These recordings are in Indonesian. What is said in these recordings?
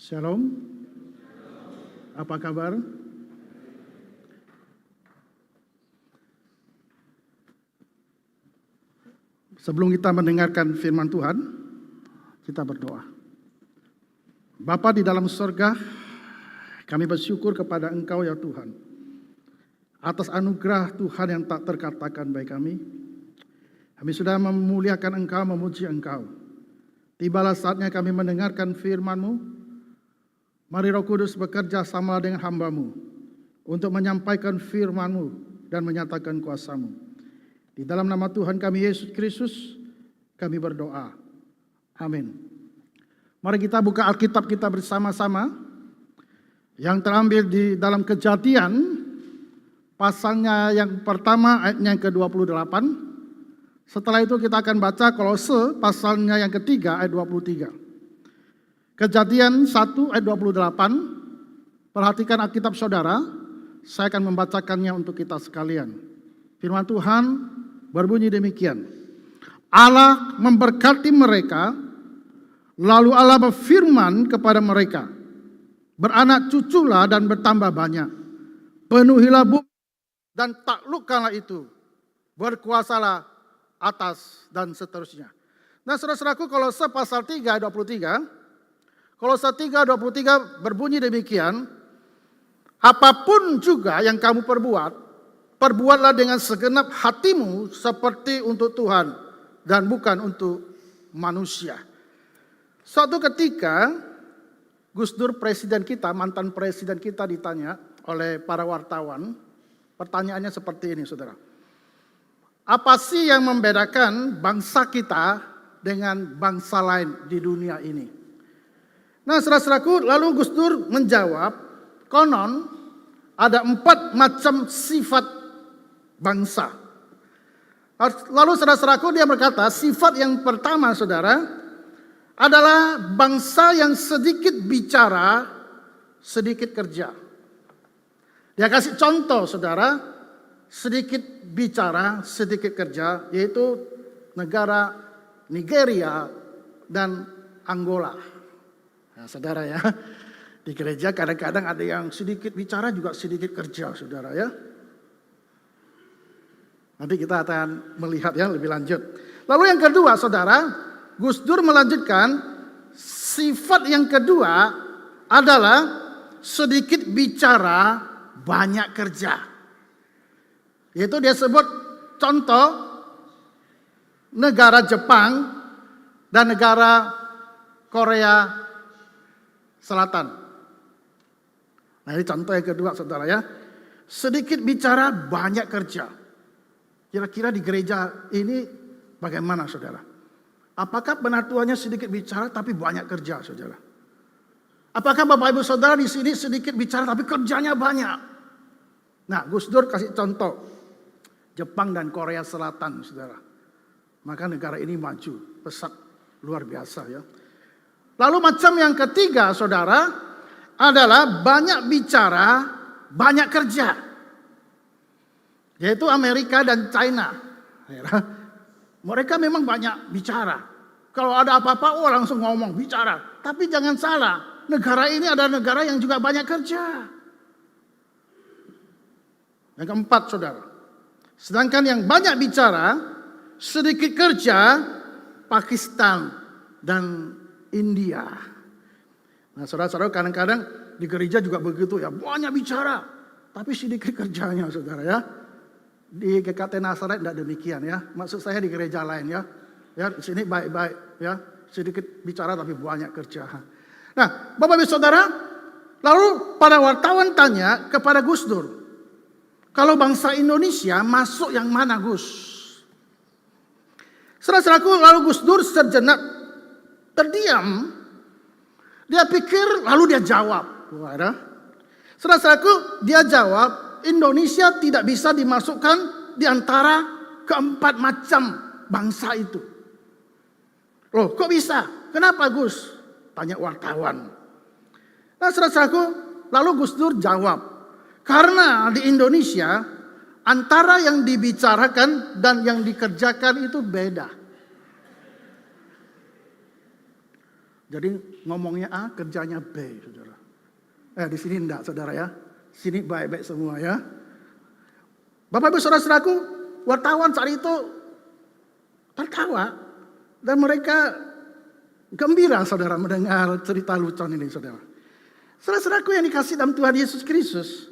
Shalom, apa kabar? Sebelum kita mendengarkan firman Tuhan, kita berdoa. Bapa di dalam surga, kami bersyukur kepada Engkau ya Tuhan, atas anugerah Tuhan yang tak terkatakan bagi kami. Kami sudah memuliakan Engkau, memuji Engkau. Tibalah saatnya kami mendengarkan firman-Mu. Mari Roh Kudus bekerja sama dengan hamba-Mu untuk menyampaikan firman-Mu dan menyatakan kuasa-Mu. Di dalam nama Tuhan kami Yesus Kristus, kami berdoa. Amin. Mari kita buka Alkitab kita bersama-sama yang terambil di dalam Kejadian, pasalnya yang pertama ayatnya yang ke-28. Setelah itu kita akan baca Kolose pasalnya yang ketiga ayat 23. Kejadian 1 ayat 28, perhatikan Alkitab saudara, saya akan membacakannya untuk kita sekalian. Firman Tuhan berbunyi demikian. Allah memberkati mereka, lalu Allah berfirman kepada mereka, beranak cuculah dan bertambah banyak, penuhilah bumi dan taklukkanlah itu, berkuasalah atas dan seterusnya. Nah saudara-saudaraku, Kolose pasal 3 ayat 23, Kolose 3:23 berbunyi demikian, apapun juga yang kamu perbuat, perbuatlah dengan segenap hatimu seperti untuk Tuhan dan bukan untuk manusia. Suatu ketika Gus Dur presiden kita, mantan presiden kita ditanya oleh para wartawan, pertanyaannya seperti ini saudara. Apa sih yang membedakan bangsa kita dengan bangsa lain di dunia ini? Nah saudara-saudaraku, lalu Gus Dur menjawab, konon ada 4 macam sifat bangsa. Lalu saudara-saudaraku dia berkata, sifat yang pertama saudara, adalah bangsa yang sedikit bicara, sedikit kerja. Dia kasih contoh saudara, sedikit bicara, sedikit kerja, yaitu negara Nigeria dan Angola. Nah, saudara ya, di gereja kadang-kadang ada yang sedikit bicara juga sedikit kerja, saudara ya. Nanti kita akan melihat yang lebih lanjut. Lalu yang kedua, saudara, Gus Dur melanjutkan, sifat yang kedua adalah sedikit bicara, banyak kerja. Yaitu dia sebut contoh negara Jepang dan negara Korea Selatan. Nah ini contoh yang kedua saudara ya. Sedikit bicara, banyak kerja. Kira-kira di gereja ini bagaimana saudara? Apakah penatuannya sedikit bicara tapi banyak kerja saudara? Apakah Bapak Ibu Saudara di sini sedikit bicara tapi kerjanya banyak? Nah Gus Dur kasih contoh. Jepang dan Korea Selatan saudara. Maka negara ini maju, pesat luar biasa ya. Lalu macam yang ketiga saudara adalah banyak bicara, banyak kerja. Yaitu Amerika dan China. Mereka memang banyak bicara. Kalau ada apa-apa, langsung ngomong, bicara. Tapi jangan salah, negara ini adalah negara yang juga banyak kerja. Yang keempat saudara. Sedangkan yang banyak bicara, sedikit kerja, Pakistan dan India. Nah saudara-saudara kadang-kadang di gereja juga begitu ya, banyak bicara tapi sedikit kerjanya saudara ya. Di GKT Nazaret tidak demikian ya, maksud saya di gereja lain ya. Ya di sini baik-baik ya, sedikit bicara tapi banyak kerja. Nah Bapak Ibu Saudara, lalu pada wartawan tanya kepada Gus Dur, kalau bangsa Indonesia masuk yang mana Gus? Saudara-saudaraku, lalu Gus Dur sejenak terdiam, dia pikir lalu dia jawab. Saudara-saudaraku, dia jawab, Indonesia tidak bisa dimasukkan di antara keempat macam bangsa itu. Loh kok bisa? Kenapa Gus? Tanya wartawan. Nah saudara-saudaraku, lalu Gus Dur jawab, karena di Indonesia antara yang dibicarakan dan yang dikerjakan itu beda. Jadi ngomongnya A, kerjanya B, saudara. Di sini enggak, saudara ya. Sini baik-baik semua ya. Bapak Ibu saudara-saudaraku, wartawan saat itu tertawa dan mereka gembira, saudara, mendengar cerita lucu ini, saudara. Saudara-saudaraku yang dikasih dalam Tuhan Yesus Kristus,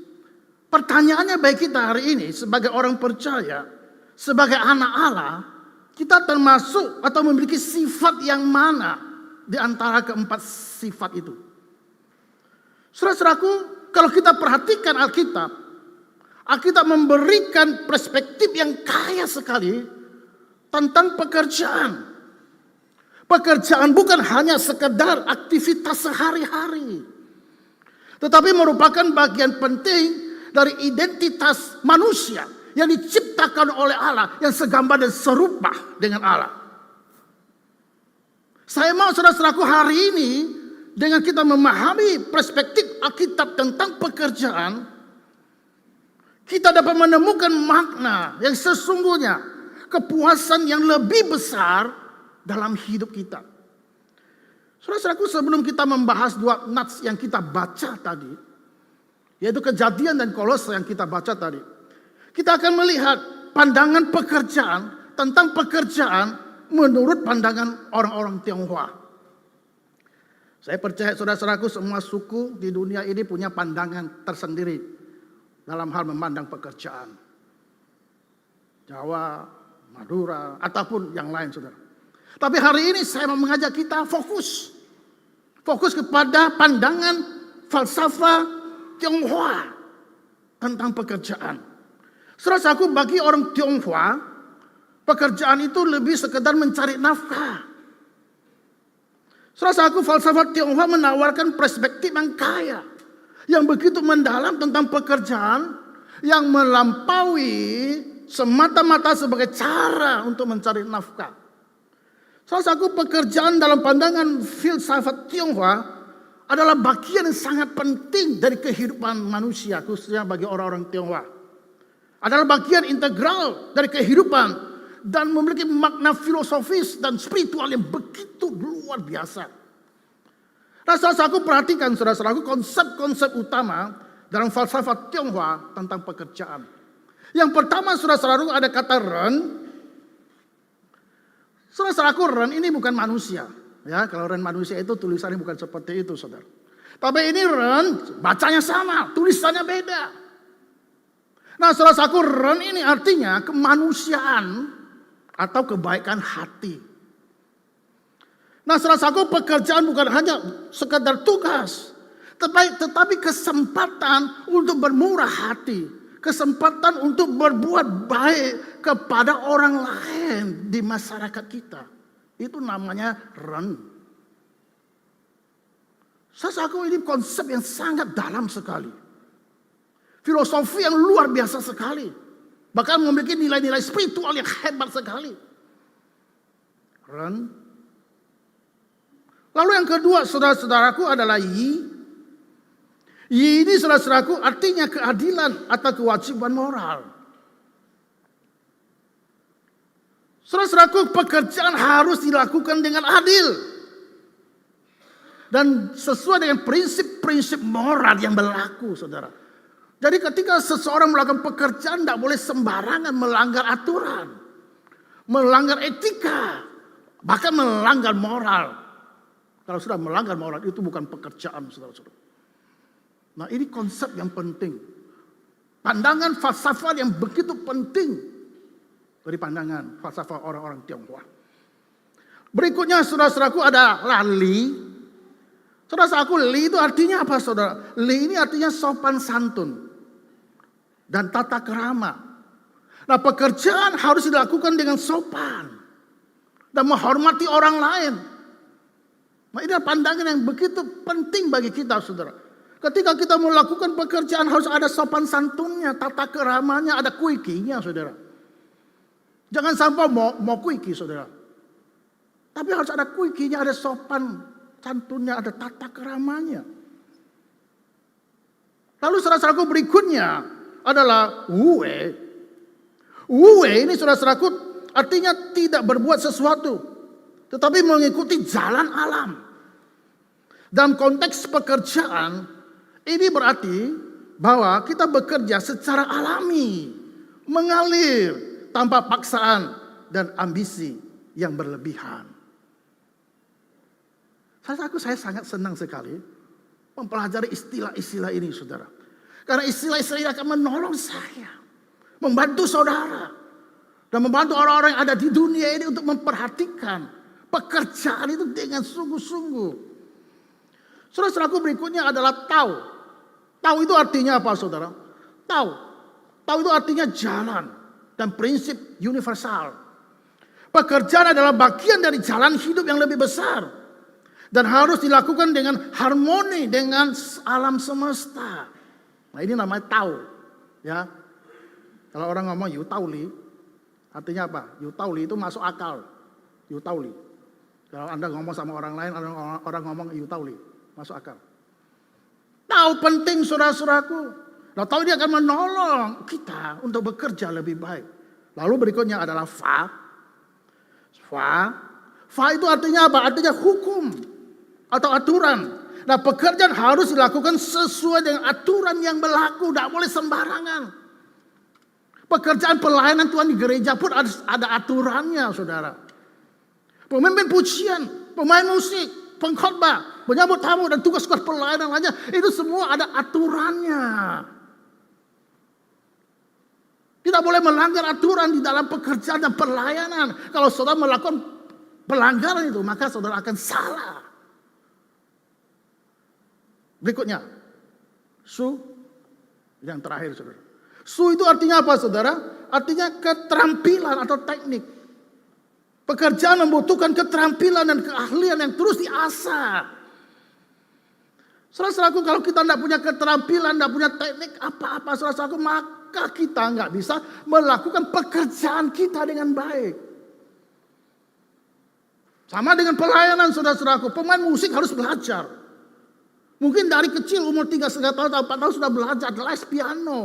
pertanyaannya bagi kita hari ini sebagai orang percaya, sebagai anak Allah, kita termasuk atau memiliki sifat yang mana di antara keempat sifat itu? Saudara-saudaraku, kalau kita perhatikan Alkitab, Alkitab memberikan perspektif yang kaya sekali tentang pekerjaan. Pekerjaan bukan hanya sekedar aktivitas sehari-hari, tetapi merupakan bagian penting dari identitas manusia yang diciptakan oleh Allah, yang segambar dan serupa dengan Allah. Saya mau saudara-saudaraku hari ini, dengan kita memahami perspektif Alkitab tentang pekerjaan, kita dapat menemukan makna yang sesungguhnya, kepuasan yang lebih besar dalam hidup kita. Saudara-saudaraku, sebelum kita membahas dua nats yang kita baca tadi, yaitu Kejadian dan Kolose yang kita baca tadi, kita akan melihat pandangan pekerjaan tentang pekerjaan menurut pandangan orang-orang Tionghoa. Saya percaya saudara-saudaraku, semua suku di dunia ini punya pandangan tersendiri dalam hal memandang pekerjaan. Jawa, Madura, ataupun yang lain, saudara. Tapi hari ini saya mau mengajak kita fokus kepada pandangan falsafah Tionghoa tentang pekerjaan. Saudara-saudaraku, bagi orang Tionghoa, pekerjaan itu lebih sekedar mencari nafkah. Saudara-saudaraku, falsafah Tionghoa menawarkan perspektif yang kaya, yang begitu mendalam tentang pekerjaan, yang melampaui semata-mata sebagai cara untuk mencari nafkah. Saudara-saudaraku, pekerjaan dalam pandangan filsafat Tionghoa adalah bagian yang sangat penting dari kehidupan manusia, khususnya bagi orang-orang Tionghoa. Adalah bagian integral dari kehidupan dan memiliki makna filosofis dan spiritual yang begitu luar biasa. Nah, saudara-saudaraku, perhatikan saudara-saudaraku konsep-konsep utama dalam falsafat Tionghoa tentang pekerjaan. Yang pertama, saudara-saudaraku, ada kata ren. Saudara-saudaraku, ren ini bukan manusia. Ya, kalau ren manusia itu tulisannya bukan seperti itu, saudara. Tapi ini ren, bacanya sama, tulisannya beda. Nah, saudara-saudaraku, ren ini artinya kemanusiaan atau kebaikan hati. Nah, saudara-saudaraku, pekerjaan bukan hanya sekedar tugas, tetapi kesempatan untuk bermurah hati, kesempatan untuk berbuat baik kepada orang lain di masyarakat kita. Itu namanya ren. Saudara-saudaraku, ini konsep yang sangat dalam sekali. Filosofi yang luar biasa sekali. Bahkan memiliki nilai-nilai spiritual yang hebat sekali. Ren. Lalu yang kedua, saudara-saudaraku, adalah yi. Yi ini, saudara-saudaraku, artinya keadilan atau kewajiban moral. Saudara-saudaraku, pekerjaan harus dilakukan dengan adil dan sesuai dengan prinsip-prinsip moral yang berlaku, saudara. Jadi ketika seseorang melakukan pekerjaan, tidak boleh sembarangan melanggar aturan, melanggar etika, bahkan melanggar moral. Kalau sudah melanggar moral, itu bukan pekerjaan, saudara-saudara. Nah, ini konsep yang penting. Pandangan falsafah yang begitu penting dari pandangan falsafah orang-orang Tionghoa. Berikutnya, saudara-saudaraku, ada li. Saudara-saudaraku, li itu artinya apa, saudara? Li ini artinya sopan santun dan tata kerama. Nah, pekerjaan harus dilakukan dengan sopan dan menghormati orang lain. Nah, ini adalah pandangan yang begitu penting bagi kita, saudara. Ketika kita melakukan pekerjaan harus ada sopan santunnya, tata keramanya, ada kuikinya, saudara. Jangan sampai mau kuiki, saudara. Tapi harus ada kuikinya, ada sopan santunnya, ada tata keramanya. Lalu saudara-saudaraku, berikutnya adalah wue. Wue ini, saudara-saudaraku, artinya tidak berbuat sesuatu, tetapi mengikuti jalan alam. Dalam konteks pekerjaan, ini berarti bahwa kita bekerja secara alami, mengalir tanpa paksaan dan ambisi yang berlebihan. Saya sangat senang sekali mempelajari istilah-istilah ini, saudara. Karena istilah-istilah ini akan menolong saya, membantu saudara, dan membantu orang-orang yang ada di dunia ini untuk memperhatikan pekerjaan itu dengan sungguh-sungguh. Saudara-saudaraku, berikutnya adalah tahu. Tahu itu artinya apa, saudara? Tahu. Tahu itu artinya jalan dan prinsip universal. Pekerjaan adalah bagian dari jalan hidup yang lebih besar. Dan harus dilakukan dengan harmoni dengan alam semesta. Nah, ini namanya tahu. Ya. Kalau orang ngomong yutauli, artinya apa? Yutauli itu masuk akal. Yutauli. Kalau Anda ngomong sama orang lain, orang ngomong yutauli, masuk akal. Tahu penting, saudara-saudaraku. Nah, tahu ini akan menolong kita untuk bekerja lebih baik. Lalu berikutnya adalah fa. Fa itu artinya apa? Artinya hukum atau aturan. Nah, pekerjaan harus dilakukan sesuai dengan aturan yang berlaku, tidak boleh sembarangan. Pekerjaan pelayanan Tuhan di gereja pun ada aturannya, saudara. Pemimpin pujian, pemain musik, pengkhotbah, penyambut tamu dan tugas-tugas pelayanan lainnya, itu semua ada aturannya. Tidak boleh melanggar aturan di dalam pekerjaan dan pelayanan. Kalau saudara melakukan pelanggaran itu, maka saudara akan salah. Berikutnya, su, yang terakhir, saudara. Su itu artinya apa, saudara? Artinya keterampilan atau teknik. Pekerjaan membutuhkan keterampilan dan keahlian yang terus diasah. Saudara-saudaraku, kalau kita tidak punya keterampilan, tidak punya teknik apa-apa, saudara-saudaraku, maka kita nggak bisa melakukan pekerjaan kita dengan baik. Sama dengan pelayanan, saudara-saudaraku. Pemain musik harus belajar. Mungkin dari kecil umur 3,5 tahun atau 4 tahun sudah belajar les piano.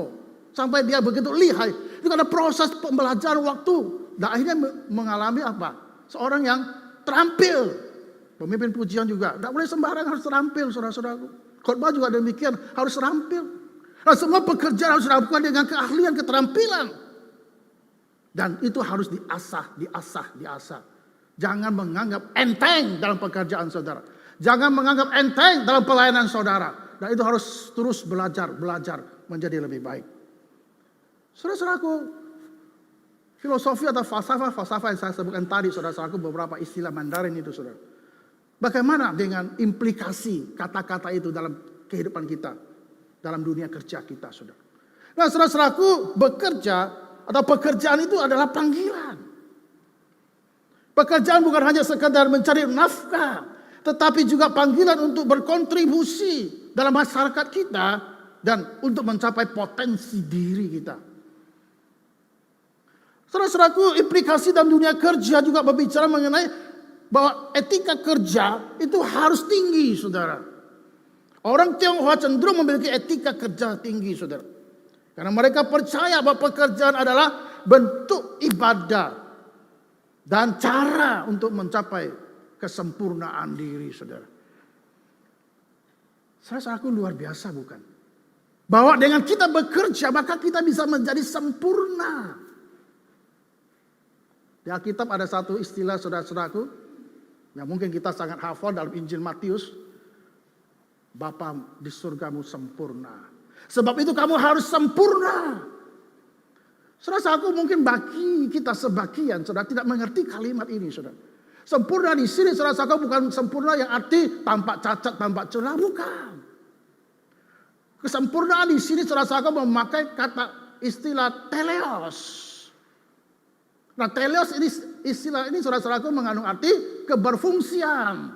Sampai dia begitu lihai. Itu karena proses pembelajaran waktu. Dan akhirnya mengalami apa? Seorang yang terampil. Pemimpin pujian juga. Tidak boleh sembarang, harus terampil, saudara-saudaraku. Khotbah juga demikian, harus terampil. Nah, semua pekerjaan harus dilakukan dengan keahlian, keterampilan. Dan itu harus diasah. Jangan menganggap enteng dalam pekerjaan saudara. Jangan menganggap enteng dalam pelayanan saudara. Dan itu harus terus belajar menjadi lebih baik. Saudara-saudaraku, filosofi atau falsafah yang saya sebutkan tadi, saudara-saudaraku, beberapa istilah Mandarin itu, saudara. Bagaimana dengan implikasi kata-kata itu dalam kehidupan kita, dalam dunia kerja kita, saudara. Nah, saudara-saudaraku, bekerja atau pekerjaan itu adalah panggilan. Pekerjaan bukan hanya sekedar mencari nafkah, tetapi juga panggilan untuk berkontribusi dalam masyarakat kita dan untuk mencapai potensi diri kita. Saudara-saudaraku, implikasi dalam dunia kerja juga berbicara mengenai bahwa etika kerja itu harus tinggi, saudara. Orang Tionghoa cenderung memiliki etika kerja tinggi, saudara. Karena mereka percaya bahwa pekerjaan adalah bentuk ibadah dan cara untuk mencapai kesempurnaan diri, saudara. Saudara-saudaraku, luar biasa bukan? Bahwa dengan kita bekerja maka kita bisa menjadi sempurna. Di Alkitab ada satu istilah, saudara-saudaraku, yang mungkin kita sangat hafal dalam Injil Matius. Bapa di surgamu sempurna. Sebab itu kamu harus sempurna. Saudara-saudaraku, mungkin bagi kita sebagian saudara tidak mengerti kalimat ini, saudara. Sempurna di sini, saudara-saudara, bukan sempurna yang arti tanpa cacat, tanpa celah, bukan. Kesempurnaan di sini, saudara-saudara, memakai kata istilah teleos. Nah, teleos ini istilah ini, saudara-saudara, mengandung arti keberfungsian,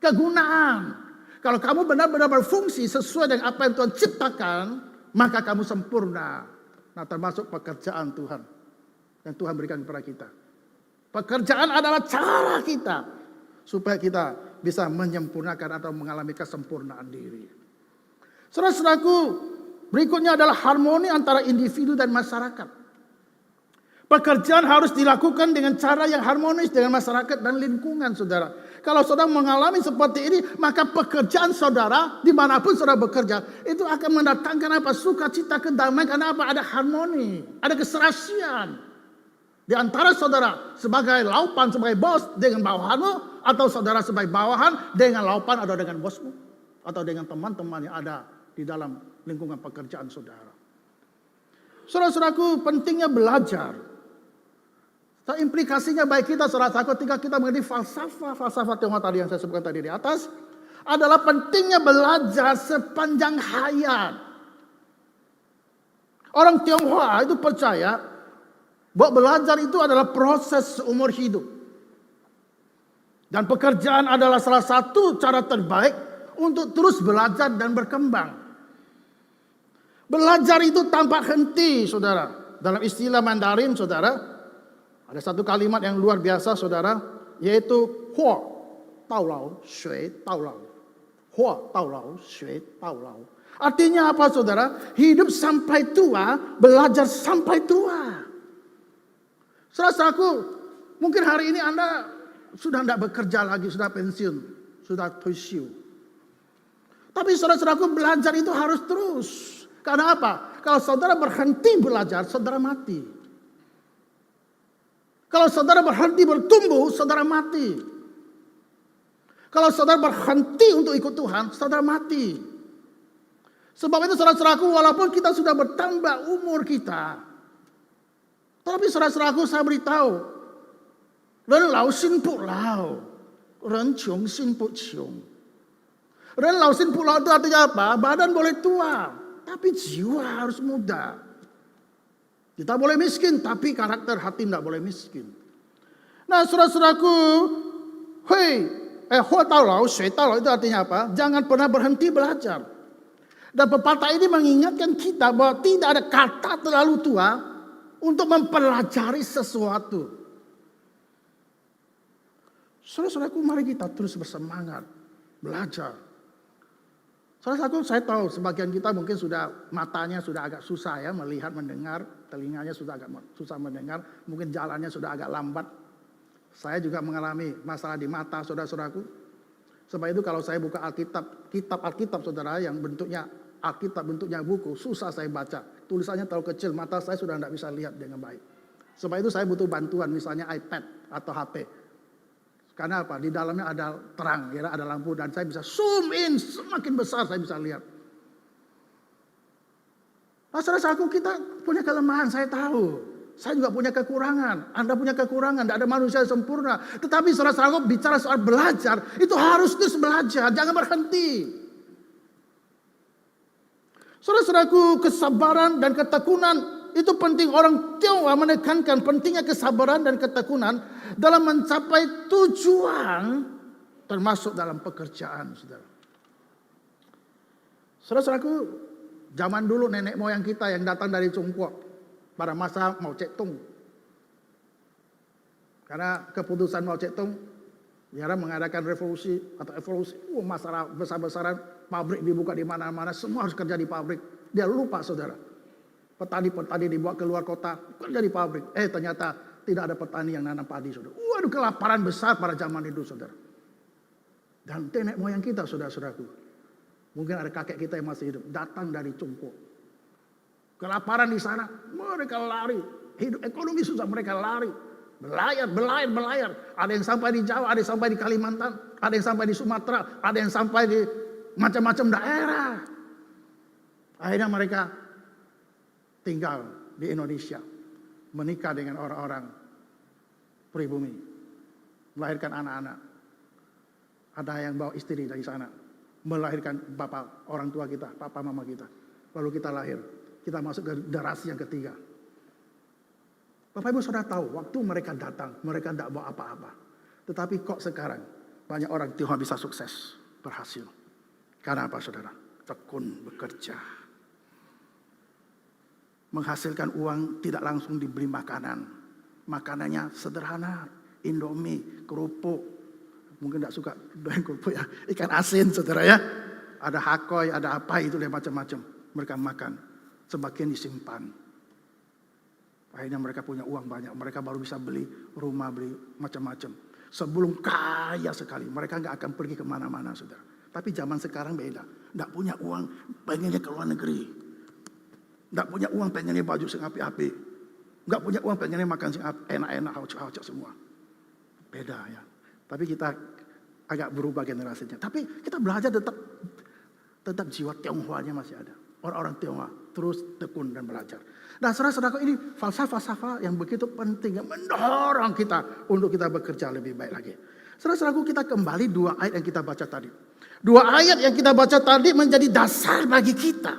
kegunaan. Kalau kamu benar-benar berfungsi sesuai dengan apa yang Tuhan ciptakan, maka kamu sempurna. Nah, termasuk pekerjaan Tuhan yang Tuhan berikan kepada kita. Pekerjaan adalah cara kita supaya kita bisa menyempurnakan atau mengalami kesempurnaan diri. Saudara-saudaraku, berikutnya adalah harmoni antara individu dan masyarakat. Pekerjaan harus dilakukan dengan cara yang harmonis dengan masyarakat dan lingkungan, saudara. Kalau saudara mengalami seperti ini, maka pekerjaan saudara, dimanapun saudara bekerja, itu akan mendatangkan apa? Sukacita, kedamaian, karena apa? Ada harmoni, ada keserasian. Di antara saudara sebagai laupan, sebagai bos dengan bawahanmu, atau saudara sebagai bawahan dengan laupan atau dengan bosmu, atau dengan teman-teman yang ada di dalam lingkungan pekerjaan saudara. Saudara-saudaraku, pentingnya belajar. Implikasinya baik kita saudara-saudara ketika kita mengerti falsafah Tionghoa tadi yang saya sebutkan tadi di atas, adalah pentingnya belajar sepanjang hayat. Orang Tionghoa itu percaya bahwa belajar itu adalah proses seumur hidup. Dan pekerjaan adalah salah satu cara terbaik untuk terus belajar dan berkembang. Belajar itu tanpa henti, saudara. Dalam istilah Mandarin, saudara, ada satu kalimat yang luar biasa, saudara, yaitu Hua Tao Lao Shui Tao Lao. Hua Tao Lao Shui Tao Lao. Artinya apa, saudara? Hidup sampai tua, belajar sampai tua. Saudara-saudaraku, mungkin hari ini Anda sudah tidak bekerja lagi, sudah pensiun, sudah退休. Tapi saudara-saudaraku, belajar itu harus terus. Karena apa? Kalau saudara berhenti belajar, saudara mati. Kalau saudara berhenti bertumbuh, saudara mati. Kalau saudara berhenti untuk ikut Tuhan, saudara mati. Sebab itu saudara-saudaraku, walaupun kita sudah bertambah umur kita, tapi saudara-saudaraku, saya beritahu, ren lao xin bu lao, ren ciong xin bu ciong. Ren lao xin bu lao itu artinya apa? Badan boleh tua, tapi jiwa harus muda. Kita boleh miskin, tapi karakter hati tidak boleh miskin. Nah, saudara-saudaraku, Hua Tao Lao, Shui Tao Lao itu artinya apa? Jangan pernah berhenti belajar. Dan pepatah ini mengingatkan kita bahwa tidak ada kata terlalu tua untuk mempelajari sesuatu. Saudara-saudaraku, mari kita terus bersemangat belajar. Saudara-saudaraku, saya tahu sebagian kita mungkin sudah matanya sudah agak susah ya melihat, mendengar, telinganya sudah agak susah mendengar, mungkin jalannya sudah agak lambat. Saya juga mengalami masalah di mata, saudara-saudaraku. Sebab itu kalau saya buka kitab Alkitab saudara yang bentuknya Alkitab, bentuknya buku, susah saya baca. Tulisannya terlalu kecil, mata saya sudah tidak bisa lihat dengan baik. Sebab itu saya butuh bantuan, misalnya iPad atau HP. Karena apa? Di dalamnya ada terang, ya, ada lampu, dan saya bisa zoom in, semakin besar saya bisa lihat. Nah, saudara-saudaraku, kita punya kelemahan, saya tahu. Saya juga punya kekurangan, Anda punya kekurangan, tidak ada manusia yang sempurna. Tetapi saudara-saudaraku, bicara soal belajar, itu harus terus belajar, jangan berhenti. Saudara-saudaraku, kesabaran dan ketekunan itu penting. Orang Tionghoa menekankan pentingnya kesabaran dan ketekunan dalam mencapai tujuan, termasuk dalam pekerjaan, saudara. Saudara-saudaraku, zaman dulu nenek moyang kita yang datang dari Tiongkok pada masa Mao Zedong, karena keputusan Mao Zedong mengadakan revolusi atau evolusi, masalah besar-besaran, pabrik dibuka di mana-mana, semua harus kerja di pabrik. Dia lupa, saudara. Petani dibawa keluar kota, kerja di pabrik. Ternyata tidak ada petani yang nanam padi, saudara. Waduh, kelaparan besar pada zaman itu, saudara. Dan nenek moyang kita, saudara-saudaraku, mungkin ada kakek kita yang masih hidup, datang dari Tiongkok. Kelaparan di sana, mereka lari. Hidup ekonomi susah, mereka lari. Belayar. Ada yang sampai di Jawa, ada yang sampai di Kalimantan, ada yang sampai di Sumatera, ada yang sampai di macam-macam daerah. Akhirnya mereka tinggal di Indonesia, menikah dengan orang-orang pribumi, melahirkan anak-anak. Ada yang bawa istri dari sana, melahirkan bapak, orang tua kita, papa mama kita. Lalu kita lahir, kita masuk ke generasi yang ketiga. Bapak Ibu saudara tahu, waktu mereka datang, mereka tidak bawa apa-apa. Tetapi kok sekarang banyak orang Tionghoa bisa sukses, berhasil. Karena apa, saudara? Tekun bekerja. Menghasilkan uang, tidak langsung dibeli makanan. Makanannya sederhana, Indomie, kerupuk. Mungkin tidak suka doain kerupuk ya, ikan asin, saudara ya. Ada hakoi, ada apa itu, macam-macam. Mereka makan, sebagian disimpan. Akhirnya mereka punya uang banyak. Mereka baru bisa beli rumah, beli macam-macam. Sebelum kaya sekali. Mereka nggak akan pergi kemana-mana, saudara. Tapi zaman sekarang beda. Nggak punya uang, pengennya ke luar negeri. Nggak punya uang, pengennya baju sing api-api. Nggak punya uang, pengennya makan sing enak-enak, haucak-haucak semua. Beda ya. Tapi kita agak berubah generasinya. Tapi kita belajar tetap jiwa Tionghoanya masih ada. Orang-orang Tionghoa terus tekun dan belajar. Nah, saudara-saudaraku, ini falsafah yang begitu penting yang mendorong kita untuk kita bekerja lebih baik lagi. Saudara-saudaraku, kita kembali 2 ayat yang kita baca tadi. 2 ayat yang kita baca tadi menjadi dasar bagi kita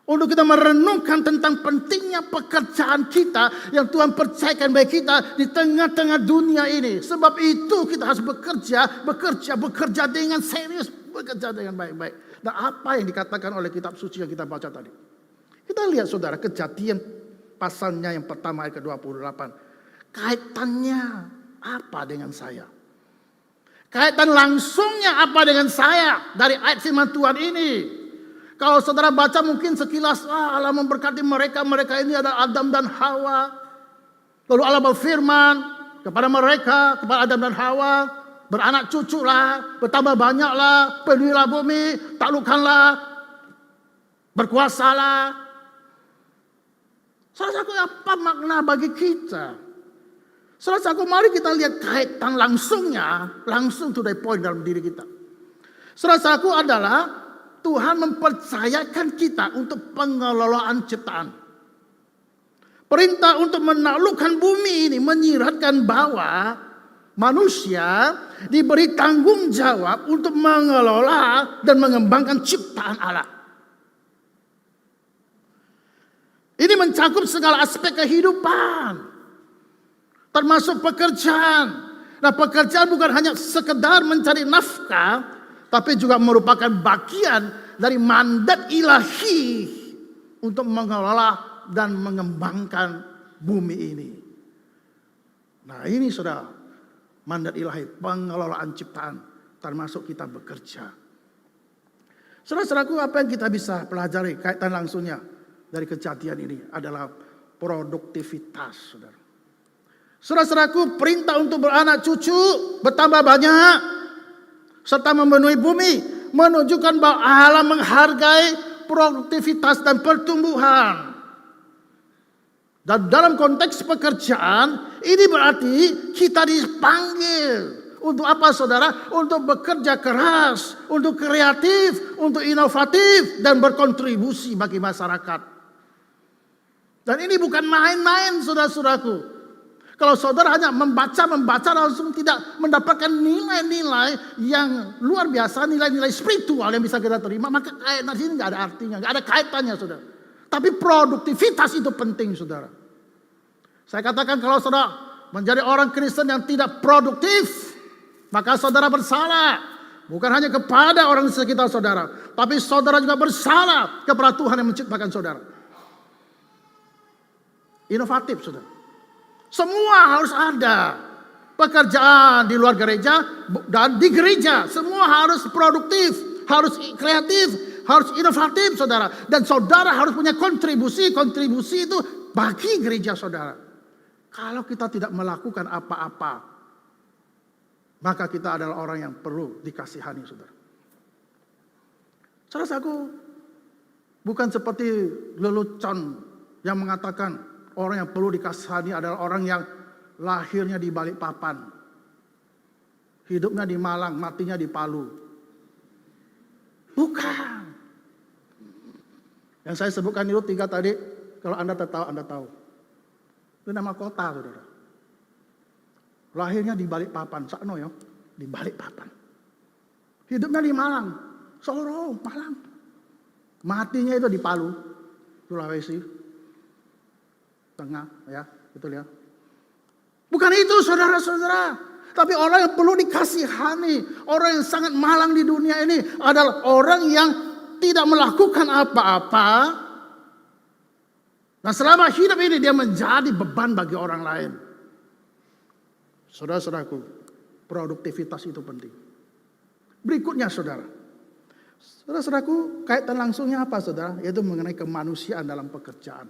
untuk kita merenungkan tentang pentingnya pekerjaan kita yang Tuhan percayakan bagi kita di tengah-tengah dunia ini. Sebab itu kita harus bekerja dengan serius, bekerja dengan baik-baik. Dan apa yang dikatakan oleh kitab suci yang kita baca tadi? Kita lihat saudara, Kejadian pasalnya yang pertama ayat ke-28. Kaitannya apa dengan saya? Kaitan langsungnya apa dengan saya dari ayat firman Tuhan ini? Kalau saudara baca mungkin sekilas, Allah memberkati mereka ini adalah Adam dan Hawa. Lalu Allah berfirman kepada mereka, kepada Adam dan Hawa, beranak cuculah, bertambah banyaklah, penuhilah bumi, taklukkanlah, berkuasalah. Saudara-saudaraku, apa makna bagi kita? Saudara-saudaraku, mari kita lihat kaitan langsungnya, langsung to the point dalam diri kita. Saudara-saudaraku, adalah Tuhan mempercayakan kita untuk pengelolaan ciptaan. Perintah untuk menaklukkan bumi ini menyiratkan bahwa manusia diberi tanggung jawab untuk mengelola dan mengembangkan ciptaan Allah. Ini mencakup segala aspek kehidupan, termasuk pekerjaan. Nah, pekerjaan bukan hanya sekedar mencari nafkah, tapi juga merupakan bagian dari mandat ilahi untuk mengelola dan mengembangkan bumi ini. Nah, ini sudah mandat ilahi, pengelolaan ciptaan, termasuk kita bekerja. Saudara-saudaraku, apa yang kita bisa pelajari kaitan langsungnya dari kejadian ini adalah produktivitas, saudara. Saudara-saudaraku, perintah untuk beranak cucu, bertambah banyak, serta memenuhi bumi, menunjukkan bahwa Allah menghargai produktivitas dan pertumbuhan. Dan dalam konteks pekerjaan, ini berarti kita dipanggil. Untuk apa, saudara? Untuk bekerja keras, untuk kreatif, untuk inovatif, dan berkontribusi bagi masyarakat. Dan ini bukan main-main, saudara-saudaraku. Kalau saudara hanya membaca langsung tidak mendapatkan nilai-nilai yang luar biasa, nilai-nilai spiritual yang bisa kita terima, maka ayat ini nggak ada artinya, nggak ada kaitannya, saudara. Tapi produktivitas itu penting, saudara. Saya katakan kalau saudara menjadi orang Kristen yang tidak produktif, maka saudara bersalah. Bukan hanya kepada orang sekitar saudara, tapi saudara juga bersalah kepada Tuhan yang menciptakan saudara. Inovatif, saudara. Semua harus ada. Pekerjaan di luar gereja dan di gereja. Semua harus produktif, harus kreatif, harus inovatif, saudara. Dan saudara harus punya kontribusi. Kontribusi itu bagi gereja saudara. Kalau kita tidak melakukan apa-apa, maka kita adalah orang yang perlu dikasihani, saudara. Saudara-saudaraku, bukan seperti lelucon yang mengatakan orang yang perlu dikasihani adalah orang yang lahirnya di Balikpapan, hidupnya di Malang, matinya di Palu. Bukan. Yang saya sebutkan itu 3 tadi, kalau Anda tahu, Anda tahu. Itu nama kota, saudara. Lahirnya di Balikpapan, sakno ya, di Balikpapan. Hidupnya di Malang, Solo, Malang. Matinya itu di Palu, Sulawesi Tengah, ya, betul ya. Bukan itu, saudara-saudara. Tapi orang yang perlu dikasihani, orang yang sangat malang di dunia ini adalah orang yang tidak melakukan apa-apa. Nah, selama hidup ini dia menjadi beban bagi orang lain. Saudara-saudaraku, produktivitas itu penting. Berikutnya, saudara. Saudara-saudaraku, kaitan langsungnya apa, saudara? Yaitu mengenai kemanusiaan dalam pekerjaan.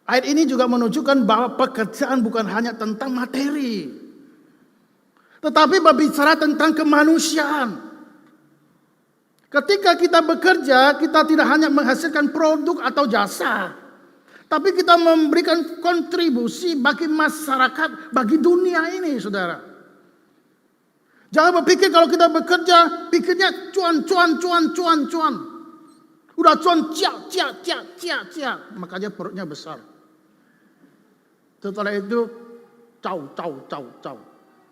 Ayat ini juga menunjukkan bahwa pekerjaan bukan hanya tentang materi, tetapi berbicara tentang kemanusiaan. Ketika kita bekerja, kita tidak hanya menghasilkan produk atau jasa, tapi kita memberikan kontribusi bagi masyarakat, bagi dunia ini, saudara. Jangan berpikir kalau kita bekerja, pikirnya cuan. Udah cuan, cia. Makanya perutnya besar. Setelah itu, caw.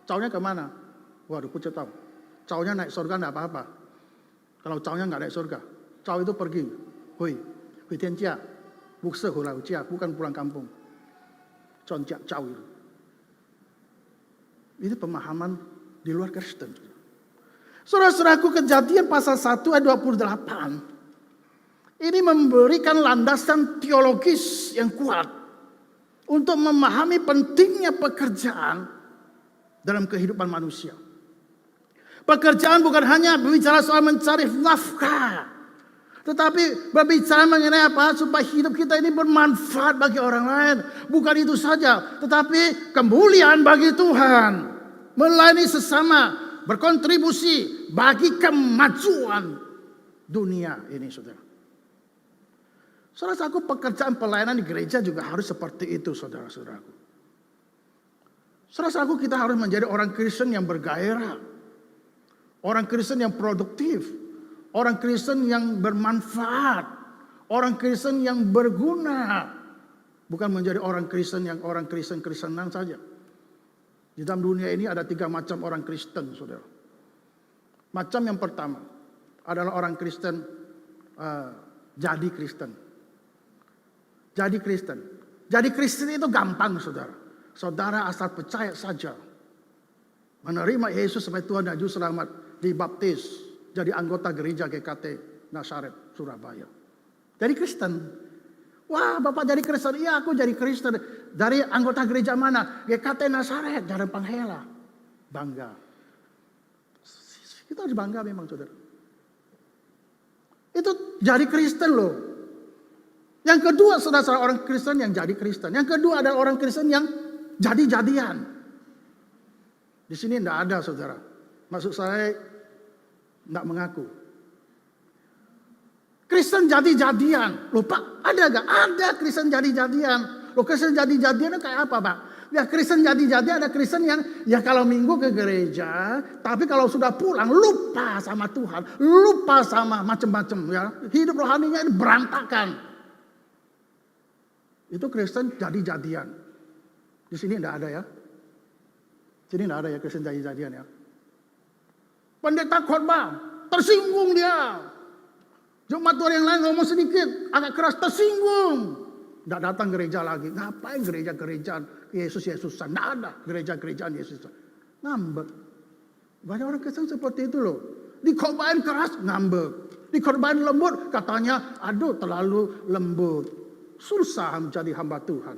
Cawnya kemana? Waduh, aku tahu. Cawnya naik surga enggak apa-apa. Kalau cawnya enggak naik surga. Caw itu pergi. Hui tian jia. Bukan pulang kampung. Cuan caw itu. Ini pemahaman di luar Kristen. Saudara-saudaraku, Kejadian pasal 1 ayat 28. Ini memberikan landasan teologis yang kuat untuk memahami pentingnya pekerjaan dalam kehidupan manusia. Pekerjaan bukan hanya berbicara soal mencari nafkah, tetapi berbicara mengenai apa? Supaya hidup kita ini bermanfaat bagi orang lain. Bukan itu saja, tetapi kemuliaan bagi Tuhan, melayani sesama, berkontribusi bagi kemajuan dunia ini, saudara. Saudara-saudaraku, pekerjaan pelayanan di gereja juga harus seperti itu, saudara-saudaraku. Saudara-saudaraku, kita harus menjadi orang Kristen yang bergairah, orang Kristen yang produktif, orang Kristen yang bermanfaat, orang Kristen yang berguna, bukan menjadi orang Kristen yang orang Kristenan saja. Di dalam dunia ini ada 3 macam orang Kristen, saudara. Macam yang pertama adalah orang Kristen jadi Kristen. Jadi Kristen itu gampang, saudara. Saudara asal percaya saja, menerima Yesus sebagai Tuhan dan Juru Selamat, dibaptis, jadi anggota gereja GKT Nazaret Surabaya. Jadi Kristen. Wah, Bapak jadi Kristen? Iya, aku jadi Kristen. Dari anggota gereja mana? GKT Nazaret, Jalan Panghela. Bangga. Kita harus bangga memang, saudara. Itu jadi Kristen loh. Yang kedua, saudara, orang Kristen yang jadi Kristen. Yang kedua adalah orang Kristen yang jadi-jadian. Di sini tidak ada, saudara. Maksud saya, tidak mengaku. Kristen jadi-jadian. Loh Pak, ada gak? Ada Kristen jadi-jadian. Loh, Kristen jadi-jadian kayak apa, Pak? Ya, Kristen jadi-jadian ada Kristen yang ya kalau minggu ke gereja, tapi kalau sudah pulang lupa sama Tuhan, lupa sama macam-macam ya. Hidup rohaninya ini berantakan. Itu Kristen jadi-jadian. Di sini tidak ada ya. Di sini tidak ada ya Kristen jadi-jadian ya. Pendeta khotbah tersinggung dia. Jumat Tuhan yang lain ngomong sedikit agak keras, tersinggung. Tidak datang gereja lagi. Ngapain gereja-gerejaan Yesus-Yesusan? Tidak ada gereja-gerejaan Yesusan. Ngambek. Banyak orang Kristen seperti itu loh. Dikhotbahin keras, ngambek. Dikhotbahin lembut, katanya aduh terlalu lembut. Susah menjadi hamba Tuhan.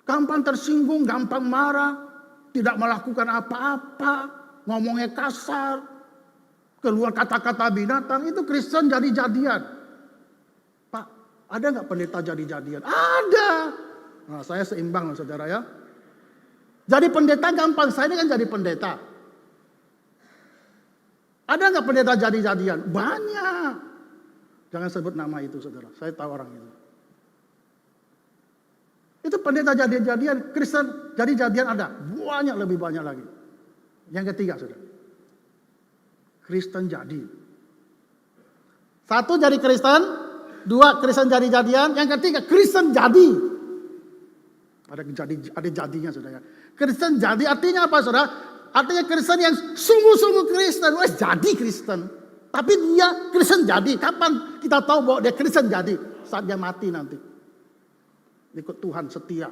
Gampang tersinggung, gampang marah, tidak melakukan apa-apa, ngomongnya kasar, keluar kata-kata binatang, itu Kristen jadi-jadian. Pak, ada nggak pendeta jadi-jadian? Ada. Nah, saya seimbang loh, saudara ya. Jadi pendeta gampang, saya ini kan jadi pendeta. Ada nggak pendeta jadi-jadian? Banyak. Jangan sebut nama itu, saudara. Saya tahu orang itu. Itu pendeta jadi-jadian, Kristen jadi-jadian ada. Banyak, lebih banyak lagi. Yang ketiga, saudara. Kristen jadi. 1 jadi Kristen, 2 Kristen jadi-jadian, yang ketiga Kristen jadi. Ada jadinya, saudara. Kristen jadi artinya apa, saudara? Artinya Kristen yang sungguh-sungguh Kristen, wes jadi Kristen. Tapi dia Kristen jadi. Kapan kita tahu bahwa dia Kristen jadi? Saat dia mati nanti. Ikut Tuhan setia.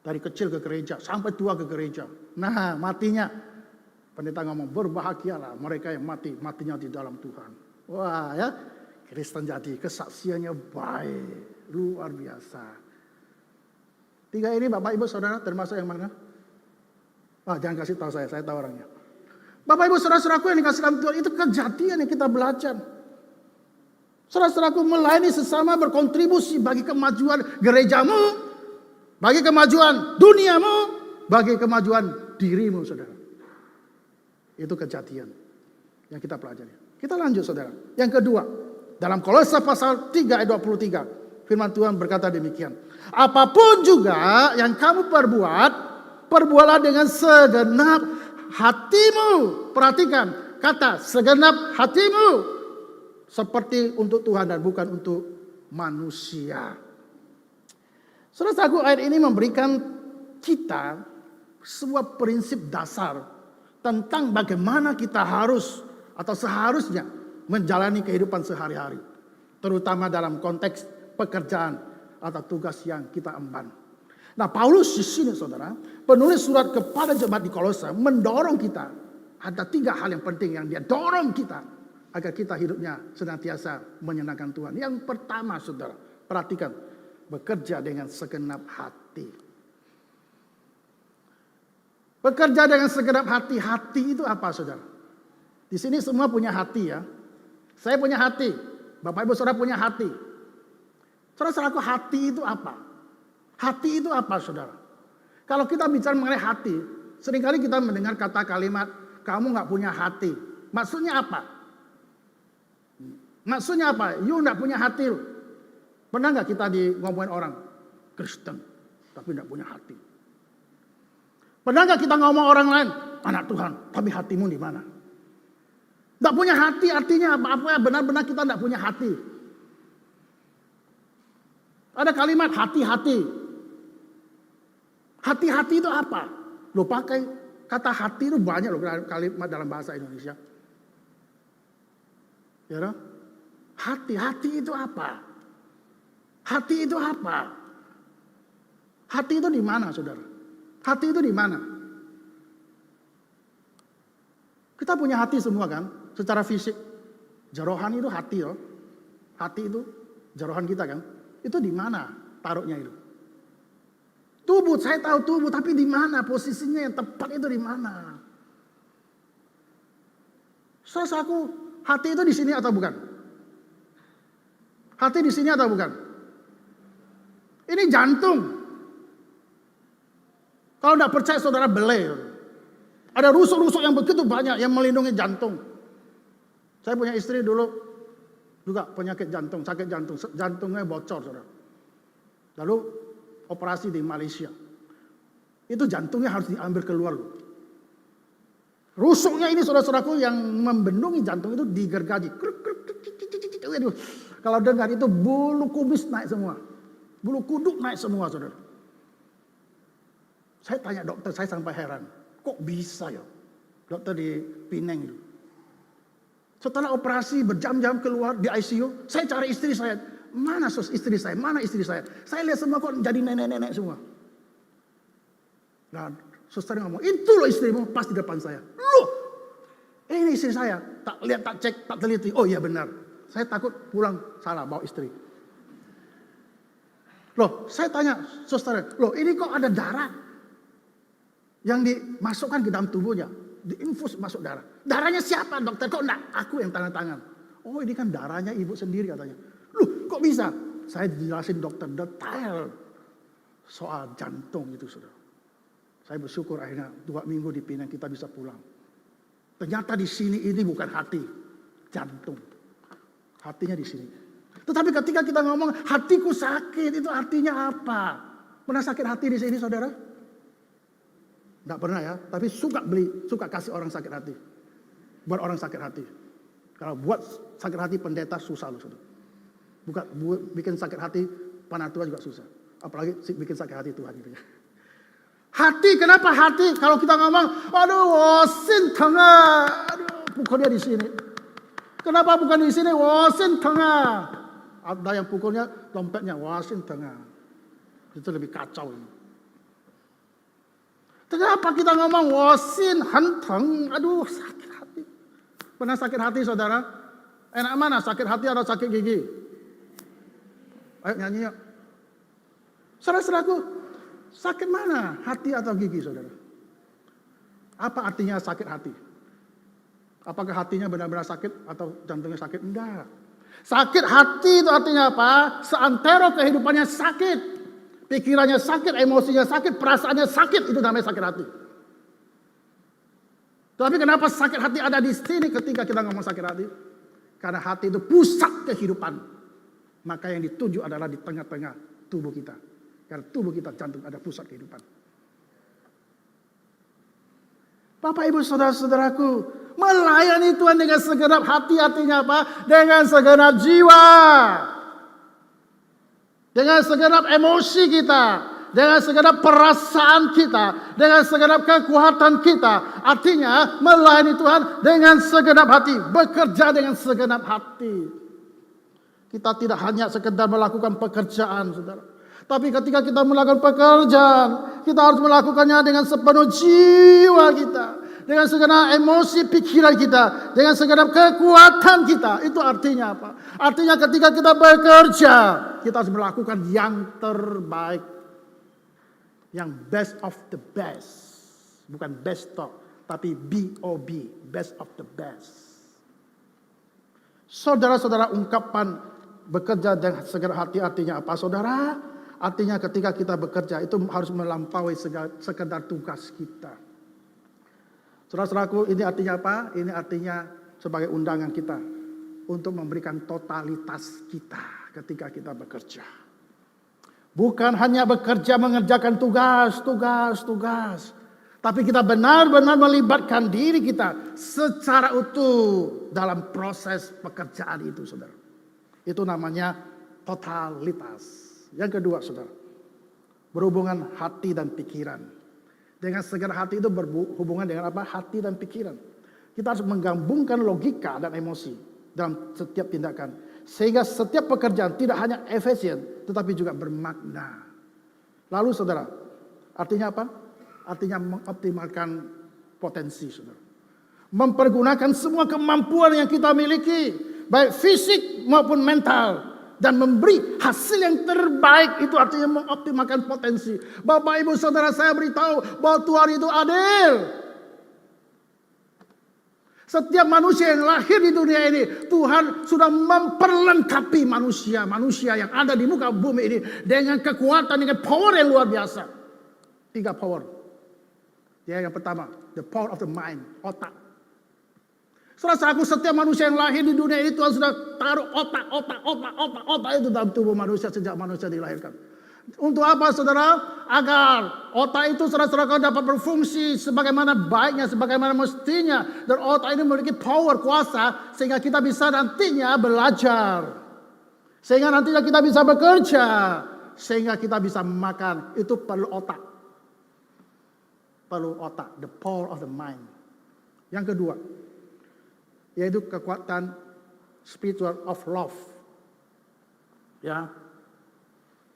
Dari kecil ke gereja, sampai tua ke gereja. Nah, matinya. Pendeta ngomong, berbahagialah mereka yang matinya di dalam Tuhan. Wah ya, Kristen jadi. Kesaksiannya baik. Luar biasa. 3 ini Bapak Ibu Saudara termasuk yang mana? Jangan kasih tahu saya tahu orangnya. Bapak Ibu Saudara-saudaraku yang dikasih dalam Tuhan, itu kejadian yang kita belajar. Saudara-saudaraku, melayani sesama berkontribusi bagi kemajuan gerejamu, bagi kemajuan duniamu, bagi kemajuan dirimu, saudara. Itu kejadian yang kita pelajari. Kita lanjut, saudara. Yang kedua, dalam Kolose pasal 3 ayat 23, firman Tuhan berkata demikian. Apapun juga yang kamu perbuat, perbuatlah dengan segenap hatimu. Perhatikan kata segenap hatimu. Seperti untuk Tuhan dan bukan untuk manusia. Saudara-saudaraku, ayat ini memberikan kita sebuah prinsip dasar tentang bagaimana kita harus atau seharusnya menjalani kehidupan sehari-hari. Terutama dalam konteks pekerjaan atau tugas yang kita emban. Nah, Paulus di sini, saudara, penulis surat kepada jemaat di Kolose mendorong kita. Ada 3 hal yang penting yang dia dorong kita agar kita hidupnya senantiasa menyenangkan Tuhan. Yang pertama, saudara, perhatikan, bekerja dengan segenap hati. Bekerja dengan segenap hati. Hati itu apa, saudara? Di sini semua punya hati ya. Saya punya hati. Bapak Ibu Saudara punya hati. Saudara-saudaraku, hati itu apa? Hati itu apa, saudara? Kalau kita bicara mengenai hati, seringkali kita mendengar kata kalimat, kamu gak punya hati. Maksudnya apa? Maksudnya apa? You gak punya hati. Pernah gak kita ngomongin orang Kristen tapi gak punya hati? Pernah gak kita ngomong orang lain, anak Tuhan, tapi hatimu di mana? Gak punya hati artinya apa? Benar-benar kita gak punya hati. Ada kalimat hati-hati. Hati-hati itu apa? Lo pakai kata hati itu banyak loh kalimat dalam bahasa Indonesia. Ya, hati-hati itu apa? Hati itu apa? Hati itu di mana, saudara? Hati itu di mana? Kita punya hati semua kan? Secara fisik. Jarohan itu hati loh. Hati itu jarohan kita kan? Itu di mana taruhnya itu? Tubuh, saya tahu tubuh, tapi di mana posisinya yang tepat itu di mana? Saudaraku, hati itu di sini atau bukan? Hati di sini atau bukan? Ini jantung. Kalau tidak percaya saudara belai. Ada rusuk-rusuk yang begitu banyak yang melindungi jantung. Saya punya istri dulu juga penyakit jantung, sakit jantung. Jantungnya bocor, saudara. Lalu operasi di Malaysia. Itu jantungnya harus diambil keluar. Rusuknya ini saudara-saudaraku yang membendungi jantung itu digergaji. Kalau dengar itu bulu kubis naik semua. Bulu kuduk naik semua, saudara. Saya tanya dokter, saya sampai heran. Kok bisa ya? Dokter di Pineng itu. Setelah operasi berjam-jam keluar di ICU, saya cari istri saya. Mana istri saya? Mana istri saya? Saya lihat semua kok jadi nenek-nenek semua. Nah, suster ngomong, itu loh istrimu pas di depan saya. Loh, ini istri saya. Tak lihat, tak cek, tak teliti. Oh iya benar. Saya takut pulang salah bawa istri. Loh, saya tanya suster, loh ini kok ada darah yang dimasukkan ke dalam tubuhnya, diinfus masuk darah. Darahnya siapa dokter? Kok enggak aku yang tanda tangan? Oh ini kan darahnya ibu sendiri katanya. Loh kok bisa? Saya dijelasin dokter detail soal jantung itu, saudara. Saya bersyukur akhirnya 2 minggu di Pinang kita bisa pulang. Ternyata di sini ini bukan hati, jantung. Hatinya di sini. Tetapi ketika kita ngomong hatiku sakit, itu artinya apa? Pernah sakit hati di sini, saudara? Enggak pernah ya, tapi suka kasih orang sakit hati. Buat orang sakit hati. Kalau buat sakit hati pendeta susah loh, saudara. Bikin sakit hati panatua juga susah. Apalagi bikin sakit hati Tuhan gitu ya. Hati, kenapa hati? Kalau kita ngomong, aduh, wasin tengah, aduh, pukulnya di sini. Kenapa bukan di sini? Wasin tengah. Ada yang pukulnya dompetnya wasin tengah. Itu lebih kacau. Kenapa kita ngomong wasin hanteng? Aduh, sakit hati. Pernah sakit hati, saudara? Enak mana? Sakit hati atau sakit gigi? Ayo nyanyi yuk. Saudara-saudaraku, sakit mana? Hati atau gigi, saudara? Apa artinya sakit hati? Apakah hatinya benar-benar sakit atau jantungnya sakit? Enggak. Sakit hati itu artinya apa? Seantero kehidupannya sakit. Pikirannya sakit, emosinya sakit, perasaannya sakit. Itu namanya sakit hati. Tapi kenapa sakit hati ada di sini ketika kita ngomong sakit hati? Karena hati itu pusat kehidupan. Maka yang dituju adalah di tengah-tengah tubuh kita. Karena tubuh kita jantung ada pusat kehidupan. Bapak ibu saudara-saudaraku, melayani Tuhan dengan segenap hati, artinya apa? Dengan segenap jiwa. Dengan segenap emosi kita. Dengan segenap perasaan kita. Dengan segenap kekuatan kita. Artinya melayani Tuhan dengan segenap hati. Bekerja dengan segenap hati. Kita tidak hanya sekedar melakukan pekerjaan, saudara. Tapi ketika kita melakukan pekerjaan, kita harus melakukannya dengan sepenuh jiwa kita. Dengan segenap emosi pikiran kita. Dengan segenap kekuatan kita. Itu artinya apa? Artinya ketika kita bekerja, kita harus melakukan yang terbaik. Yang best of the best. Bukan best of, tapi BOB. Best of the best. Saudara-saudara, ungkapan bekerja dengan segenap hati artinya apa, saudara? Artinya ketika kita bekerja itu harus melampaui sekedar tugas kita. Saudara-saudaraku, ini artinya apa? Ini artinya sebagai undangan kita untuk memberikan totalitas kita ketika kita bekerja. Bukan hanya bekerja mengerjakan tugas. Tapi kita benar-benar melibatkan diri kita secara utuh dalam proses pekerjaan itu, saudara. Itu namanya totalitas. Yang kedua, saudara, berhubungan hati dan pikiran. Dengan segenap hati itu berhubungan dengan apa? Hati dan pikiran. Kita harus menggabungkan logika dan emosi dalam setiap tindakan. Sehingga setiap pekerjaan tidak hanya efisien, tetapi juga bermakna. Lalu saudara, artinya apa? Artinya mengoptimalkan potensi, saudara. Mempergunakan semua kemampuan yang kita miliki, baik fisik maupun mental. Dan memberi hasil yang terbaik, itu artinya mengoptimalkan potensi. Bapak ibu saudara, saya beritahu bahwa Tuhan itu adil. Setiap manusia yang lahir di dunia ini, Tuhan sudah memperlengkapi manusia yang ada di muka bumi ini dengan kekuatan, dengan power yang luar biasa. 3 power. Ya, yang pertama, the power of the mind, otak. Saudara-saudaraku, setiap manusia yang lahir di dunia ini Tuhan sudah taruh otak itu dalam tubuh manusia sejak manusia dilahirkan. Untuk apa, saudara? Agar otak itu, saudara-saudara, dapat berfungsi sebagaimana baiknya, sebagaimana mestinya. Dan otak ini memiliki power, kuasa, sehingga kita bisa nantinya belajar. Sehingga nantinya kita bisa bekerja. Sehingga kita bisa makan. Itu perlu otak. Perlu otak. The power of the mind. Yang kedua, yaitu kekuatan spiritual of love. Ya.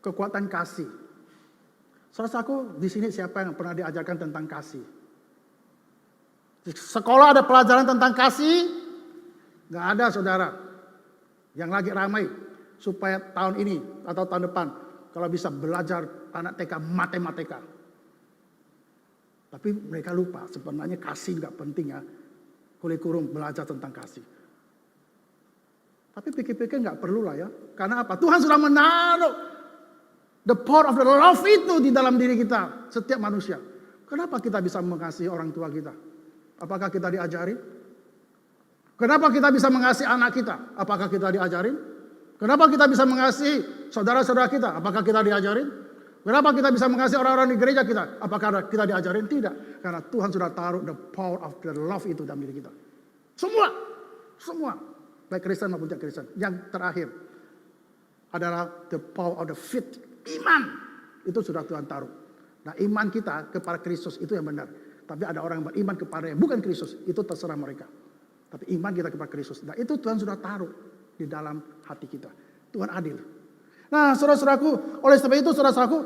Kekuatan kasih. Saudaraku, di sini siapa yang pernah diajarkan tentang kasih? Di sekolah ada pelajaran tentang kasih? Nggak ada, saudara. Yang lagi ramai supaya tahun ini atau tahun depan kalau bisa belajar anak TK matematika. Tapi mereka lupa sebenarnya kasih nggak penting ya. Kurikulum belajar tentang kasih. Tapi pikir-pikir nggak perlu lah ya. Karena apa? Tuhan sudah menaruh the power of the love itu di dalam diri kita. Setiap manusia. Kenapa kita bisa mengasihi orang tua kita? Apakah kita diajarin? Kenapa kita bisa mengasihi anak kita? Apakah kita diajarin? Kenapa kita bisa mengasihi saudara-saudara kita? Apakah kita diajarin? Kenapa kita bisa mengasihi orang-orang di gereja kita? Apakah kita diajarin? Tidak. Karena Tuhan sudah taruh the power of the love itu dalam diri kita. Semua. Baik Kristen maupun tidak Kristen. Yang terakhir adalah the power of the faith. Iman. Itu sudah Tuhan taruh. Nah, iman kita kepada Kristus itu yang benar. Tapi ada orang yang beriman kepada yang bukan Kristus. Itu terserah mereka. Tapi iman kita kepada Kristus. Nah, itu Tuhan sudah taruh di dalam hati kita. Tuhan adil. Nah, saudara-saudaraku, oleh sebab itu saudara-saudaraku,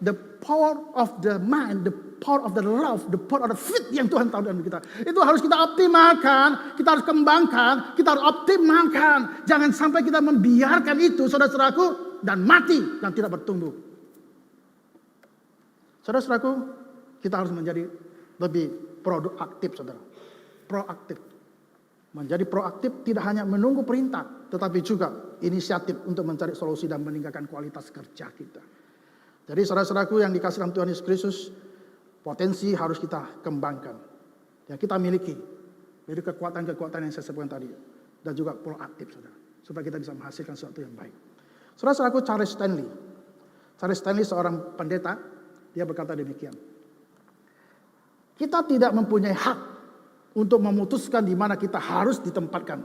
the power of the mind, the power of the love, the power of the faith yang Tuhan tahu dalam kita. Itu harus kita optimalkan, kita harus kembangkan, kita harus optimalkan. Jangan sampai kita membiarkan itu, saudara-saudaraku, dan mati dan tidak bertumbuh. Saudara-saudaraku, kita harus menjadi lebih proaktif, saudara. Proaktif. Menjadi proaktif tidak hanya menunggu perintah, tetapi juga inisiatif untuk mencari solusi dan meningkatkan kualitas kerja kita. Jadi saudara-saudaraku yang dikasih dalam Tuhan Yesus Kristus, potensi harus kita kembangkan. Yang kita miliki, dari kekuatan-kekuatan yang saya sebutkan tadi. Dan juga proaktif, saudara. Supaya kita bisa menghasilkan sesuatu yang baik. Saudara-saudaraku, Charles Stanley. Charles Stanley seorang pendeta, dia berkata demikian. Kita tidak mempunyai hak untuk memutuskan di mana kita harus ditempatkan.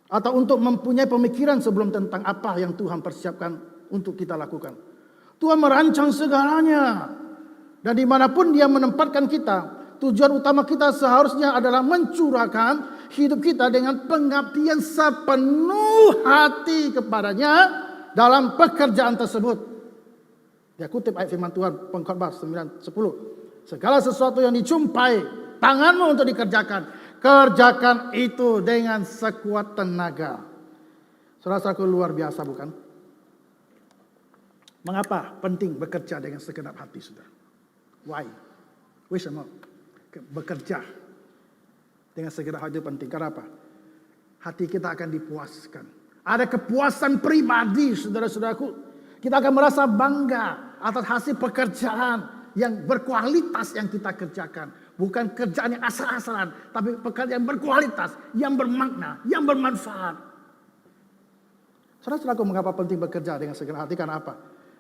Atau untuk mempunyai pemikiran sebelum tentang apa yang Tuhan persiapkan untuk kita lakukan. Tuhan merancang segalanya. Dan dimanapun Dia menempatkan kita, tujuan utama kita seharusnya adalah mencurahkan hidup kita dengan pengabdian sepenuh hati kepadanya dalam pekerjaan tersebut. Dia kutip ayat firman Tuhan, Pengkhotbah 9:10. Segala sesuatu yang dijumpai tanganmu untuk dikerjakan, kerjakan itu dengan sekuat tenaga. Saudara-saudaraku, luar biasa bukan? Mengapa penting bekerja dengan segenap hati, saudara? Why? Bekerja dengan segenap hati penting. Kenapa? Hati kita akan dipuaskan. Ada kepuasan pribadi, saudara-saudaraku. Kita akan merasa bangga atas hasil pekerjaan yang berkualitas yang kita kerjakan. Bukan kerjaan yang asal-asalan, tapi pekerjaan yang berkualitas, yang bermakna, yang bermanfaat. Saudara-saudaraku, mengapa penting bekerja dengan segenap hati? Karena apa?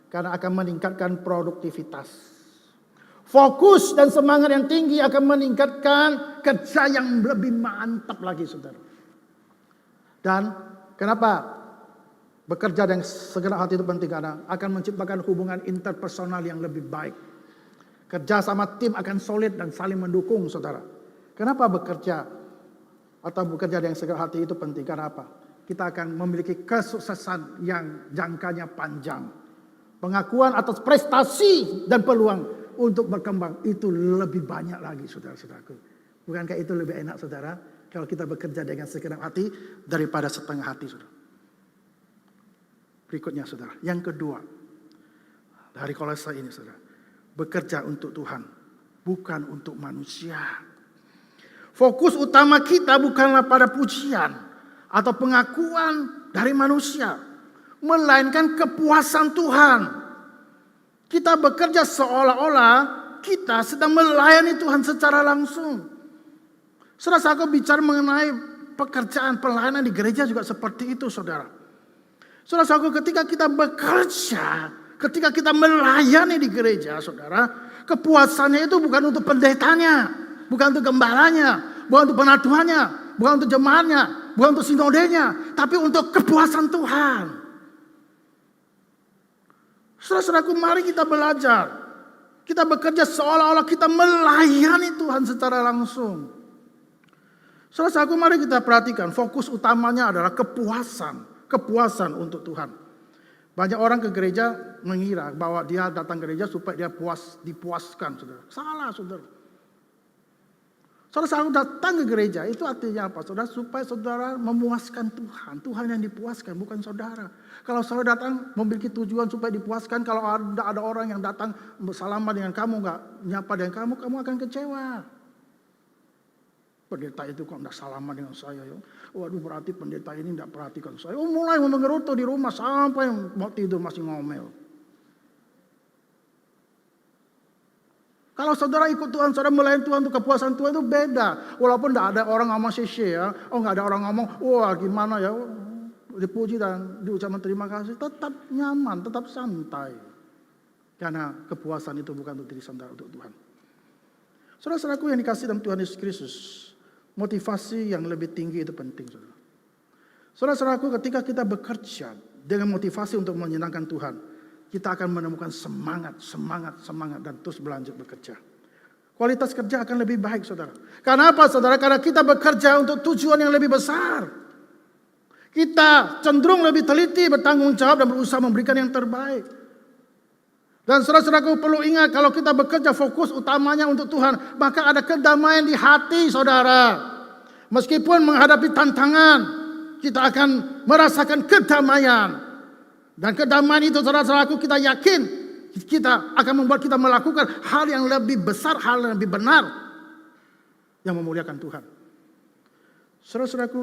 Karena akan meningkatkan produktivitas. Fokus dan semangat yang tinggi akan meningkatkan kerja yang lebih mantap lagi, saudara. Dan kenapa bekerja dengan segenap hati itu penting? Karena akan menciptakan hubungan interpersonal yang lebih baik. Kerja sama tim akan solid dan saling mendukung, saudara. Kenapa bekerja atau bekerja dengan segenap hati itu penting? Karena apa? Kita akan memiliki kesuksesan yang jangkanya panjang. Pengakuan atas prestasi dan peluang untuk berkembang itu lebih banyak lagi, saudara-saudaraku. Bukankah itu lebih enak, saudara, kalau kita bekerja dengan segenap hati daripada setengah hati, saudara? Berikutnya, saudara. Yang kedua, dari Kolose ini, saudara. Bekerja untuk Tuhan, bukan untuk manusia. Fokus utama kita bukanlah pada pujian atau pengakuan dari manusia, melainkan kepuasan Tuhan. Kita bekerja seolah-olah kita sedang melayani Tuhan secara langsung. Saudara, saya bicara mengenai pekerjaan pelayanan di gereja juga seperti itu, saudara. Saudara, ketika kita bekerja, ketika kita melayani di gereja, saudara, kepuasannya itu bukan untuk pendetanya, bukan untuk gembalanya, bukan untuk penatuannya, bukan untuk jemaatnya, bukan untuk sinodenya, tapi untuk kepuasan Tuhan. Saudara-saudaraku, mari kita belajar. Kita bekerja seolah-olah kita melayani Tuhan secara langsung. Saudara-saudaraku, mari kita perhatikan, fokus utamanya adalah kepuasan untuk Tuhan. Banyak orang ke gereja mengira bahwa dia datang ke gereja supaya dia dipuaskan, saudara. Salah, saudara. Saudara datang ke gereja itu artinya apa, saudara? Supaya saudara memuaskan Tuhan. Tuhan yang dipuaskan, bukan saudara. Kalau saudara datang memiliki tujuan supaya dipuaskan, kalau ada orang yang datang bersalaman dengan kamu, nggak nyapa dengan kamu akan kecewa. Pendeta itu kok enggak salaman dengan saya ya. Waduh, berarti pendeta ini enggak perhatikan saya. Mulai menggerutu di rumah sampai mau tidur masih ngomel. Kalau saudara ikut Tuhan, saudara melayani Tuhan untuk kepuasan Tuhan itu beda. Walaupun enggak ada orang ngomong seshe ya. Enggak ada orang ngomong, wah gimana ya. Dipuji dan diucapkan terima kasih. Tetap nyaman, tetap santai. Karena kepuasan itu bukan untuk diri saudara, untuk Tuhan. Saudara-saudaraku yang dikasih dalam Tuhan Yesus Kristus. Motivasi yang lebih tinggi itu penting, saudara. Saudara-saudaraku, ketika kita bekerja dengan motivasi untuk menyenangkan Tuhan, kita akan menemukan semangat dan terus berlanjut bekerja. Kualitas kerja akan lebih baik, saudara. Karena apa, saudara? Karena kita bekerja untuk tujuan yang lebih besar. Kita cenderung lebih teliti, bertanggung jawab dan berusaha memberikan yang terbaik. Dan saudara-saudaraku perlu ingat, kalau kita bekerja fokus utamanya untuk Tuhan, maka ada kedamaian di hati, saudara. Meskipun menghadapi tantangan, kita akan merasakan kedamaian. Dan kedamaian itu, saudara-saudaraku, kita yakin kita akan membuat kita melakukan hal yang lebih besar, hal yang lebih benar, yang memuliakan Tuhan. Saudara-saudaraku,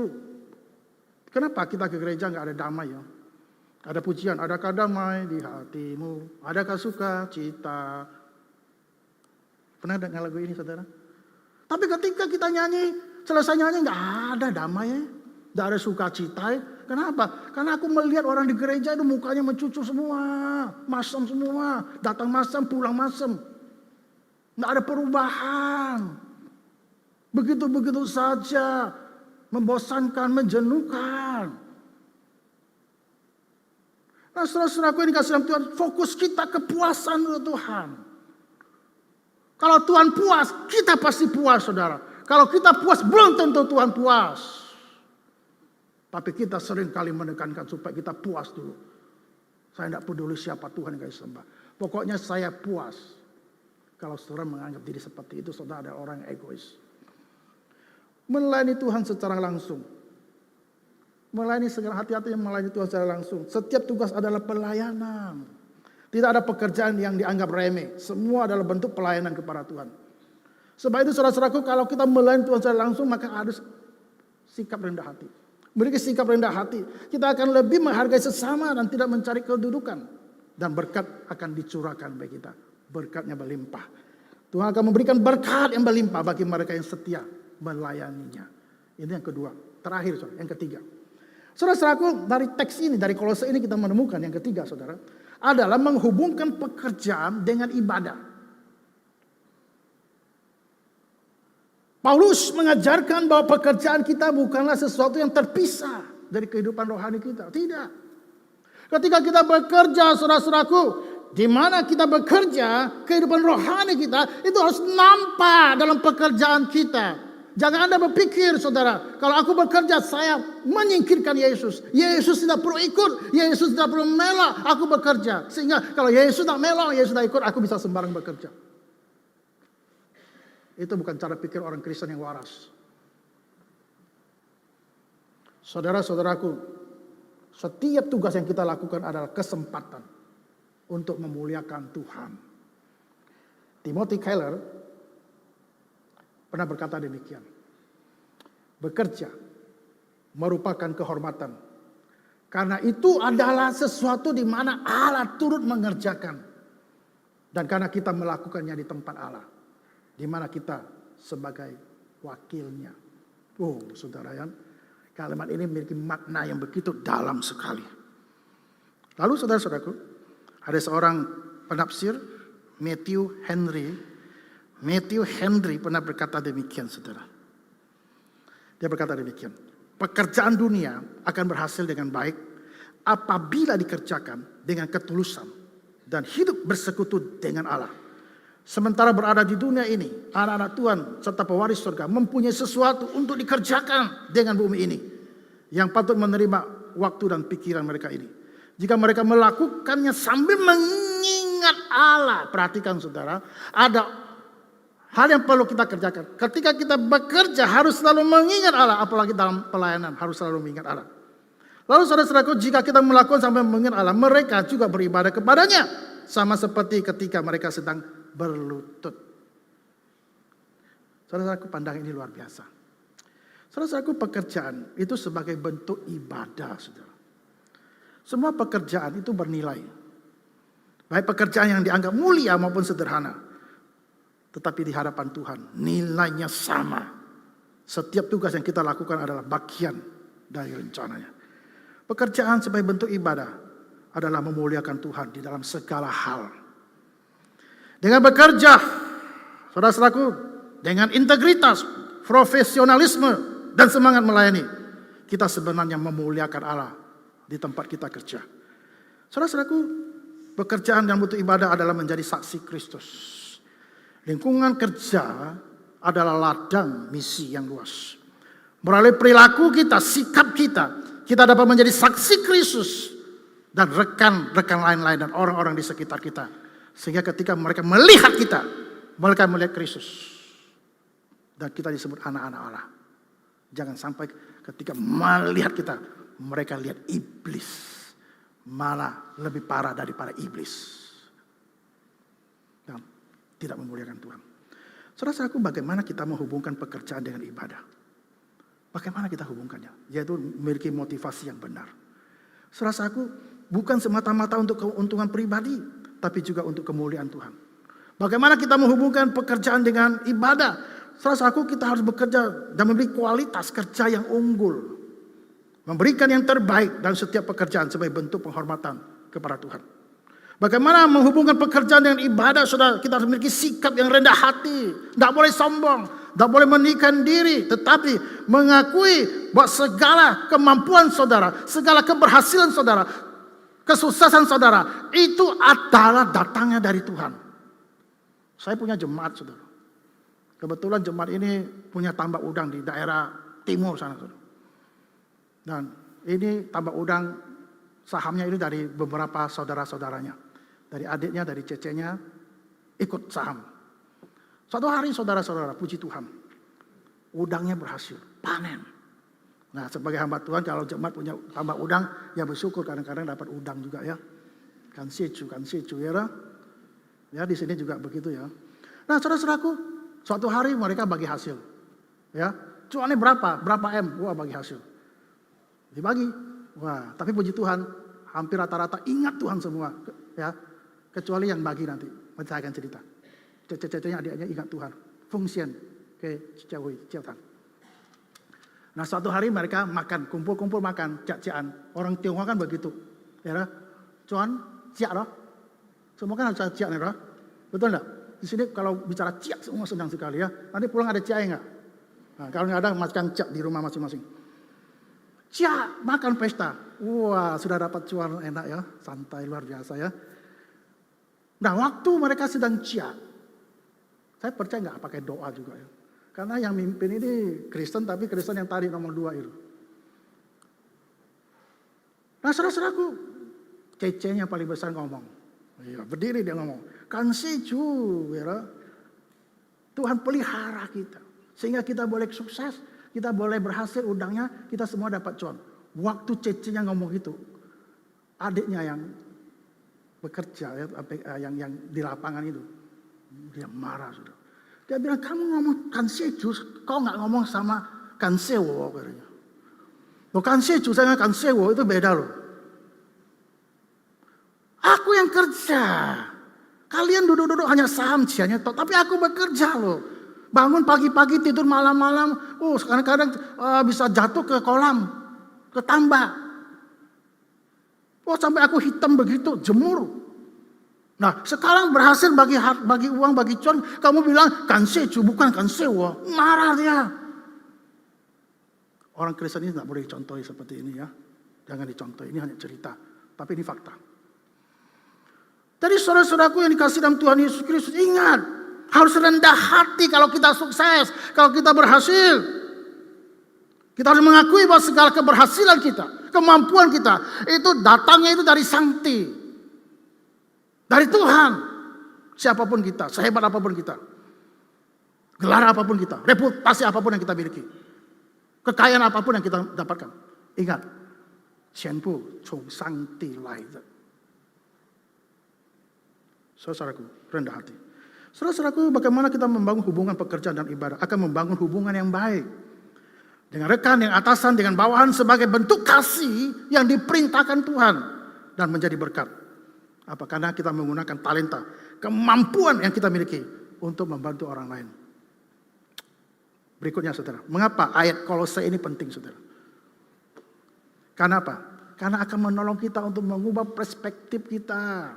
kenapa kita ke gereja nggak ada damai ya? Ada pujian, adakah damai di hatimu? Adakah sukacita? Pernah dengar lagu ini, saudara? Tapi ketika kita nyanyi, selesai nyanyi nggak ada damai ya. Nggak ada sukacita ya. Kenapa? Karena aku melihat orang di gereja itu mukanya mencucu semua. Masam semua. Datang masam, pulang masam. Nggak ada perubahan. Begitu-begitu saja. Membosankan, menjenuhkan. Nah, saudara-saudaraku yang dikasih dalam Tuhan, fokus kita kepuasan dulu Tuhan. Kalau Tuhan puas, kita pasti puas, saudara. Kalau kita puas, belum tentu Tuhan puas. Tapi kita sering kali menekankan supaya kita puas dulu. Saya tidak peduli siapa Tuhan yang saya sembah. Pokoknya saya puas. Kalau saudara menganggap diri seperti itu, saudara adalah orang yang egois. Melayani Tuhan secara langsung. Melayani segala hati-hati yang melayani Tuhan secara langsung. Setiap tugas adalah pelayanan. Tidak ada pekerjaan yang dianggap remeh. Semua adalah bentuk pelayanan kepada Tuhan. Sebab itu saudara-saudaraku, kalau kita melayani Tuhan secara langsung, maka harus sikap rendah hati. Memiliki sikap rendah hati, kita akan lebih menghargai sesama dan tidak mencari kedudukan. Dan berkat akan dicurahkan bagi kita. Berkatnya berlimpah. Tuhan akan memberikan berkat yang berlimpah bagi mereka yang setia melayaninya. Ini yang kedua. Terakhir, saudara, yang ketiga. Saudara-saudaraku, dari teks ini, dari Kolose ini kita menemukan yang ketiga, saudara, adalah menghubungkan pekerjaan dengan ibadah. Paulus mengajarkan bahwa pekerjaan kita bukanlah sesuatu yang terpisah dari kehidupan rohani kita. Tidak. Ketika kita bekerja, saudara-saudaraku, di mana kita bekerja, kehidupan rohani kita itu harus nampak dalam pekerjaan kita. Jangan Anda berpikir, saudara, kalau aku bekerja saya menyingkirkan Yesus. Yesus tidak perlu ikut, Yesus tidak perlu melak, aku bekerja. Sehingga kalau Yesus tidak melak, Yesus tidak ikut, aku bisa sembarang bekerja. Itu bukan cara pikir orang Kristen yang waras. Saudara-saudaraku, setiap tugas yang kita lakukan adalah kesempatan untuk memuliakan Tuhan. Timothy Keller pernah berkata demikian. Bekerja merupakan kehormatan. Karena itu adalah sesuatu di mana Allah turut mengerjakan. Dan karena kita melakukannya di tempat Allah. Di mana kita sebagai wakilnya. Oh, saudara ya, kalimat ini memiliki makna yang begitu dalam sekali. Lalu saudara-saudaraku, ada seorang penafsir, Matthew Henry pernah berkata demikian, saudara. Dia berkata demikian. Pekerjaan dunia akan berhasil dengan baik apabila dikerjakan dengan ketulusan dan hidup bersekutu dengan Allah. Sementara berada di dunia ini, anak-anak Tuhan serta pewaris surga mempunyai sesuatu untuk dikerjakan dengan bumi ini. Yang patut menerima waktu dan pikiran mereka ini. Jika mereka melakukannya sambil mengingat Allah. Perhatikan saudara, ada hal yang perlu kita kerjakan. Ketika kita bekerja harus selalu mengingat Allah. Apalagi dalam pelayanan harus selalu mengingat Allah. Lalu saudara-saudaraku, jika kita melakukan sambil mengingat Allah, mereka juga beribadah kepadanya. Sama seperti ketika mereka sedang berlutut. Saudara-saudaraku, pandangan ini luar biasa. Saudara-saudaraku, pekerjaan itu sebagai bentuk ibadah, saudara. Semua pekerjaan itu bernilai. Baik pekerjaan yang dianggap mulia maupun sederhana. Tetapi di hadapan Tuhan nilainya sama. Setiap tugas yang kita lakukan adalah bagian dari rencananya. Pekerjaan sebagai bentuk ibadah adalah memuliakan Tuhan di dalam segala hal. Dengan bekerja, saudara-saudaraku, dengan integritas, profesionalisme, dan semangat melayani, kita sebenarnya memuliakan Allah di tempat kita kerja. Saudara-saudaraku, pekerjaan yang bentuk ibadah adalah menjadi saksi Kristus. Lingkungan kerja adalah ladang misi yang luas. Melalui perilaku kita, sikap kita dapat menjadi saksi Kristus dan rekan-rekan lain-lain dan orang-orang di sekitar kita. Sehingga ketika mereka melihat kita, mereka melihat Kristus. Dan kita disebut anak-anak Allah. Jangan sampai ketika melihat kita, mereka lihat iblis. Malah lebih parah daripada iblis. Dan tidak memuliakan Tuhan. Saudara-saudaraku, bagaimana kita menghubungkan pekerjaan dengan ibadah? Bagaimana kita hubungkannya? Yaitu memiliki motivasi yang benar. Saudaraku, bukan semata-mata untuk keuntungan pribadi, tapi juga untuk kemuliaan Tuhan. Bagaimana kita menghubungkan pekerjaan dengan ibadah? Saudaraku, kita harus bekerja dan memberi kualitas kerja yang unggul. Memberikan yang terbaik dalam setiap pekerjaan sebagai bentuk penghormatan kepada Tuhan. Bagaimana menghubungkan pekerjaan dengan ibadah, saudara? Kita harus memiliki sikap yang rendah hati. Tidak boleh sombong, tidak boleh meninggikan diri. Tetapi mengakui bahwa segala kemampuan saudara, segala keberhasilan saudara, kesuksesan saudara, itu adalah datangnya dari Tuhan. Saya punya jemaat, saudara. Kebetulan jemaat ini punya tambak udang di daerah timur sana, saudara. Dan ini tambak udang, sahamnya ini dari beberapa saudara-saudaranya. Dari adiknya, dari cecenya, ikut saham. Suatu hari saudara-saudara, puji Tuhan, udangnya berhasil, panen. Nah, sebagai hamba Tuhan, kalau jemaat punya tambak udang, ya bersyukur kadang-kadang dapat udang juga ya. Kan secu ya. Ya, di sini juga begitu ya. Nah, saudara-saudaraku, suatu hari mereka bagi hasil. Ya, cuannya berapa? Berapa M? Wah, bagi hasil. Dibagi. Wah, tapi puji Tuhan, hampir rata-rata ingat Tuhan semua. Ya, kecuali yang bagi nanti. Saya akan cerita. Cece-cecenya adiknya ingat Tuhan. Fungsian ke Ciawi. Nah, suatu hari mereka makan, kumpul-kumpul makan, ciak-ciakan. Orang Tionghoa kan begitu. Ya, cuan, ciak loh. Semua kan harus ciak nih loh. Betul enggak? Di sini kalau bicara ciak semua senang sekali ya. Nanti pulang ada ciak enggak? Nah, kalau nggak ada, makan ciak di rumah masing-masing. Ciak, makan pesta. Wah, sudah dapat cuan enak ya. Santai luar biasa ya. Nah, waktu mereka sedang ciak, saya percaya nggak pakai doa juga ya. Karena yang mimpin ini Kristen, tapi Kristen yang tadi nomor 2 itu. Nah, saudara-saudaraku, cecenya paling besar ngomong. Ya, berdiri dia ngomong. Kan seju, ya. Tuhan pelihara kita. Sehingga kita boleh sukses, kita boleh berhasil udangnya, kita semua dapat cuan. Waktu cecenya ngomong itu, adiknya yang bekerja ya, yang di lapangan itu, dia marah sudah. Dia bilang, kamu ngomong kanseju, kau nggak ngomong sama kansewo katanya. Loh, kanseju sama kansewo itu beda loh. Aku yang kerja, kalian duduk-duduk hanya saham cianya, tapi aku bekerja loh. Bangun pagi-pagi, tidur malam-malam, kadang-kadang bisa jatuh ke kolam, ke tambak. Sampai aku hitam begitu, jemur. Nah, sekarang berhasil bagi uang, bagi cuan, kamu bilang kanseju bukan kansewo. Marah dia. Orang Kristen ini tidak boleh dicontohi seperti ini ya. Jangan dicontohi, ini hanya cerita. Tapi ini fakta. Jadi saudara-saudaraku yang dikasih dalam Tuhan Yesus Kristus, ingat. Harus rendah hati kalau kita sukses, kalau kita berhasil. Kita harus mengakui bahwa segala keberhasilan kita, kemampuan kita, itu datangnya itu dari Sakti. Dari Tuhan. Siapapun kita, sehebat apapun kita. Gelar apapun kita, reputasi apapun yang kita miliki. Kekayaan apapun yang kita dapatkan. Ingat, Xianpu Chong Sakti Lai. Saudaraku, rendah hati. Saudara-saudaraku, bagaimana kita membangun hubungan pekerjaan dan ibadah? Akan membangun hubungan yang baik. Dengan rekan, yang atasan, dengan bawahan sebagai bentuk kasih yang diperintahkan Tuhan. Dan menjadi berkat. Apa? Karena kita menggunakan talenta, kemampuan yang kita miliki untuk membantu orang lain. Berikutnya saudara, mengapa ayat Kolose ini penting saudara? Karena apa? Karena akan menolong kita untuk mengubah perspektif kita.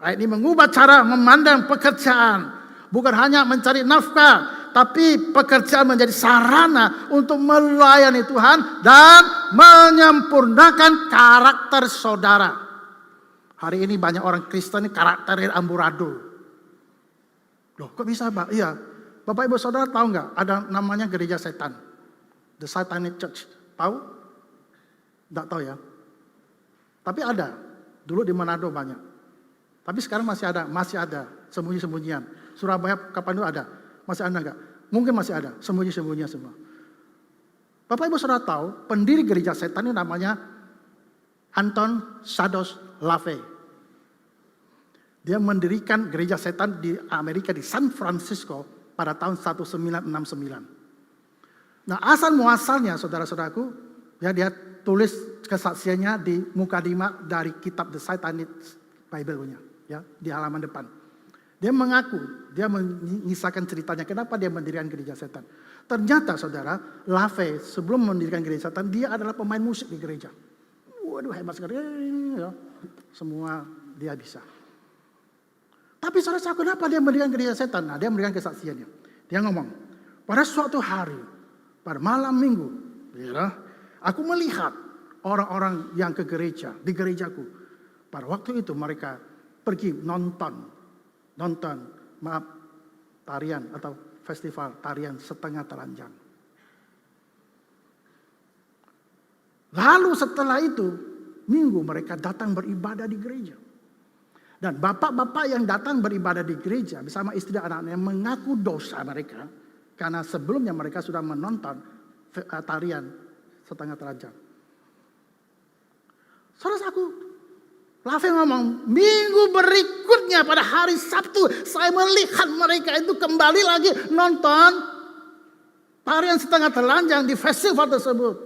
Ayat ini mengubah cara memandang pekerjaan. Bukan hanya mencari nafkah, tapi pekerjaan menjadi sarana untuk melayani Tuhan dan menyempurnakan karakter saudara. Hari ini banyak orang Kristen ini karakternya amburadul. Loh, kok bisa Pak? Iya, Bapak Ibu Saudara tahu nggak? Ada namanya gereja setan, The Satanic Church. Tahu? Nggak tahu ya. Tapi ada. Dulu di Manado banyak. Tapi sekarang masih ada sembunyi-sembunyian. Surabaya kapan dulu ada? Masih ada nggak? Mungkin masih ada, sembunyi-sembunyian semua. Bapak Ibu Saudara tahu, pendiri gereja setan ini namanya Anton Sados LaVey. Dia mendirikan gereja setan di Amerika, di San Francisco pada tahun 1969. Nah, asal muasalnya saudara-saudaraku, ya dia tulis kesaksiannya di mukadimah dari kitab The Satanic Bible-nya, ya, di halaman depan. Dia mengaku, dia mengisahkan ceritanya kenapa dia mendirikan gereja setan. Ternyata saudara, LaVey sebelum mendirikan gereja setan, dia adalah pemain musik di gereja. Waduh, hebat sekali, ya. Semua dia bisa. Tapi saudara, kenapa dia mendirikan gereja setan? Nah, dia mendirikan kesaksiannya. Dia ngomong, pada suatu hari, pada malam minggu, ya, aku melihat orang-orang yang ke gereja, di gerejaku. Pada waktu itu mereka pergi nonton tarian atau festival tarian setengah telanjang. Lalu setelah itu, minggu mereka datang beribadah di gereja. Dan bapak-bapak yang datang beribadah di gereja bersama istri dan anak-anaknya mengaku dosa mereka. Karena sebelumnya mereka sudah menonton tarian setengah telanjang. Saudara-saudaraku, LaVey ngomong, minggu berikutnya pada hari Sabtu saya melihat mereka itu kembali lagi nonton tarian setengah telanjang di festival tersebut.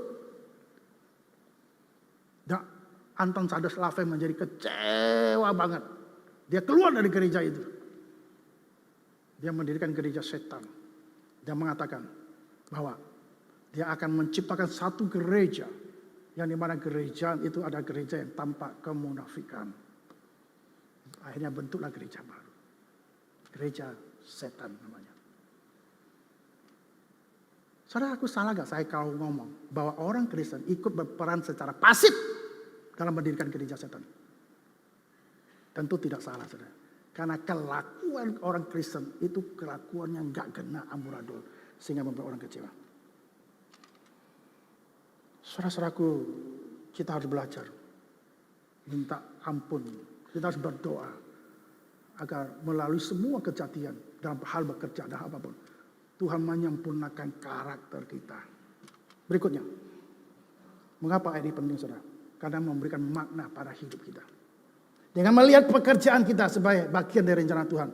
Dan Anton Sados LaVey menjadi kecewa banget. Dia keluar dari gereja itu. Dia mendirikan gereja setan. Dia mengatakan bahwa dia akan menciptakan satu gereja yang dimana gereja itu ada gereja yang tampak kemunafikan. Akhirnya bentuklah gereja baru. Gereja setan namanya. Saudara, aku salah gak saya kalau ngomong bahwa orang Kristen ikut berperan secara pasif dalam mendirikan gereja setan? Tentu tidak salah, saudara. Karena kelakuan orang Kristen itu kelakuan yang gak kena amburadul. Sehingga membuat orang kecewa. Saudara-saudaraku, kita harus belajar. Minta ampun. Kita harus berdoa. Agar melalui semua kejadian. Dalam hal bekerja dan apapun. Tuhan menyempurnakan karakter kita. Berikutnya. Mengapa ini penting, saudara? Karena memberikan makna pada hidup kita. Dengan melihat pekerjaan kita sebagai bagian dari rencana Tuhan.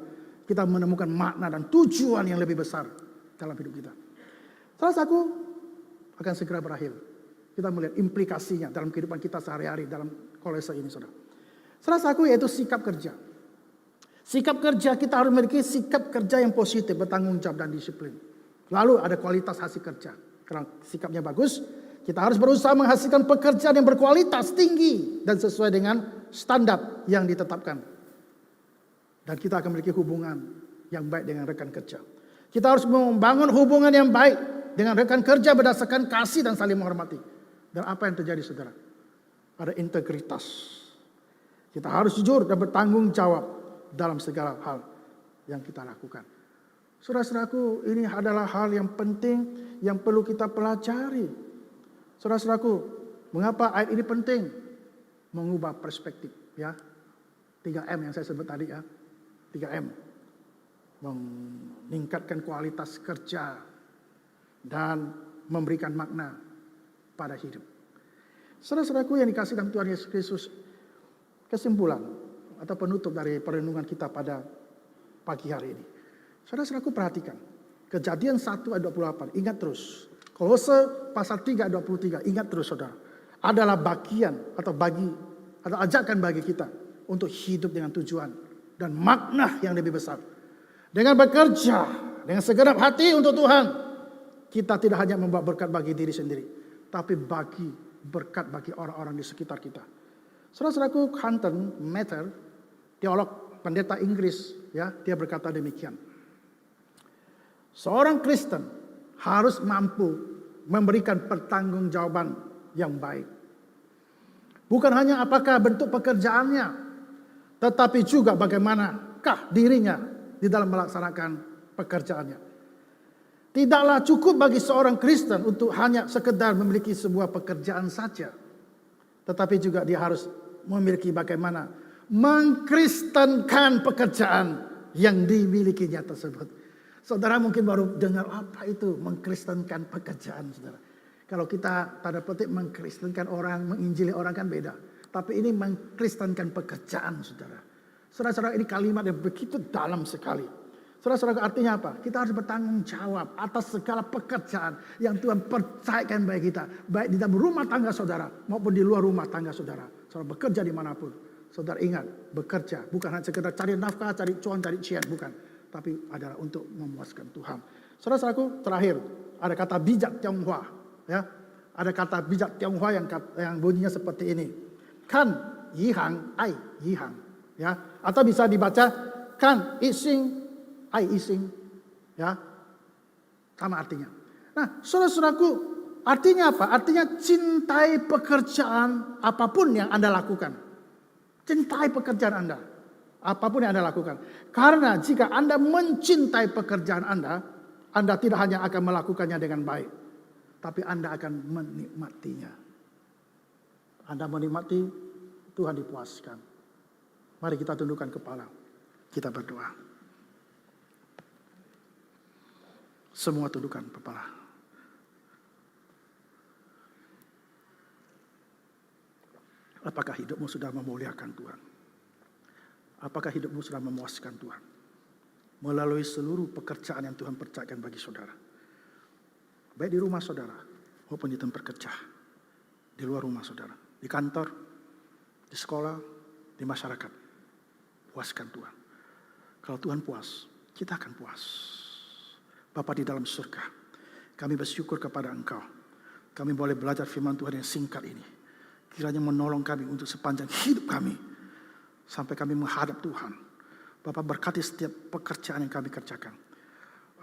Kita menemukan makna dan tujuan yang lebih besar dalam hidup kita. Saudara-saudaraku akan segera berakhir. Kita melihat implikasinya dalam kehidupan kita sehari-hari dalam Kolose ini, saudara. Salah satu yaitu sikap kerja. Sikap kerja kita harus memiliki sikap kerja yang positif, bertanggung jawab dan disiplin. Lalu ada kualitas hasil kerja. Karena sikapnya bagus, kita harus berusaha menghasilkan pekerjaan yang berkualitas tinggi dan sesuai dengan standar yang ditetapkan. Dan kita akan memiliki hubungan yang baik dengan rekan kerja. Kita harus membangun hubungan yang baik dengan rekan kerja berdasarkan kasih dan saling menghormati. Dan apa yang terjadi, saudara? Ada integritas. Kita harus jujur dan bertanggung jawab dalam segala hal yang kita lakukan. Saudara-saudaraku, ini adalah hal yang penting yang perlu kita pelajari. Saudara-saudaraku, mengapa ayat ini penting? Mengubah perspektif, ya. 3M yang saya sebut tadi, ya. 3M. Meningkatkan kualitas kerja dan memberikan makna pada hidup. Saudara-saudaraku yang dikasih dalam Tuhan Yesus Kristus, kesimpulan atau penutup dari perenungan kita pada pagi hari ini. Saudara-saudaraku perhatikan, Kejadian 1 ayat 28, ingat terus. Kolose pasal 3 ayat 23, ingat terus saudara. Adalah bagian atau ajakan bagi kita untuk hidup dengan tujuan dan makna yang lebih besar. Dengan bekerja, dengan segenap hati untuk Tuhan, kita tidak hanya membawa berkat bagi diri sendiri, tapi bagi berkat bagi orang-orang di sekitar kita. Saudara-saudaraku, Hunton Mather, teolog pendeta Inggris, ya, dia berkata demikian. Seorang Kristen harus mampu memberikan pertanggungjawaban yang baik. Bukan hanya apakah bentuk pekerjaannya, tetapi juga bagaimanakah dirinya di dalam melaksanakan pekerjaannya. Tidaklah cukup bagi seorang Kristen untuk hanya sekedar memiliki sebuah pekerjaan saja. Tetapi juga dia harus memiliki bagaimana mengkristenkan pekerjaan yang dimilikinya tersebut. Saudara mungkin baru dengar apa itu mengkristenkan pekerjaan, saudara. Kalau kita tanda petik mengkristenkan orang, menginjili orang kan beda. Tapi ini mengkristenkan pekerjaan, saudara. Saudara-saudara, ini kalimat yang begitu dalam sekali. Saudara-saudara, artinya apa? Kita harus bertanggung jawab atas segala pekerjaan yang Tuhan percayakan bagi kita. Baik di dalam rumah tangga saudara maupun di luar rumah tangga saudara. Saudara bekerja dimanapun. Saudara ingat, bekerja bukan hanya sekedar cari nafkah, cari cuan, cari cian. Bukan. Tapi adalah untuk memuaskan Tuhan. Saudara-saudaraku, terakhir. Ada kata bijak Tionghoa. Ya, ada kata bijak Tionghoa yang bunyinya seperti ini. Kan yihang, ai yihang. Ya, atau bisa dibaca kan ising, ai ising, ya, sama artinya. Nah, saudara-saudaraku, artinya apa? Artinya cintai pekerjaan apapun yang Anda lakukan. Cintai pekerjaan Anda, apapun yang Anda lakukan. Karena jika Anda mencintai pekerjaan Anda tidak hanya akan melakukannya dengan baik, tapi Anda akan menikmatinya. Anda menikmati, Tuhan dipuaskan. Mari kita tundukkan kepala, kita berdoa. Semua tundukkan kepala. Apakah hidupmu sudah memuliakan Tuhan? Apakah hidupmu sudah memuaskan Tuhan? Melalui seluruh pekerjaan yang Tuhan percayakan bagi saudara. Baik di rumah saudara maupun di tempat kerja. Di luar rumah saudara. Di kantor, di sekolah, di masyarakat. Puaskan Tuhan. Kalau Tuhan puas, kita akan puas. Bapa di dalam surga, kami bersyukur kepada Engkau. Kami boleh belajar firman Tuhan yang singkat ini. Kiranya menolong kami untuk sepanjang hidup kami. Sampai kami menghadap Tuhan. Bapa berkati setiap pekerjaan yang kami kerjakan.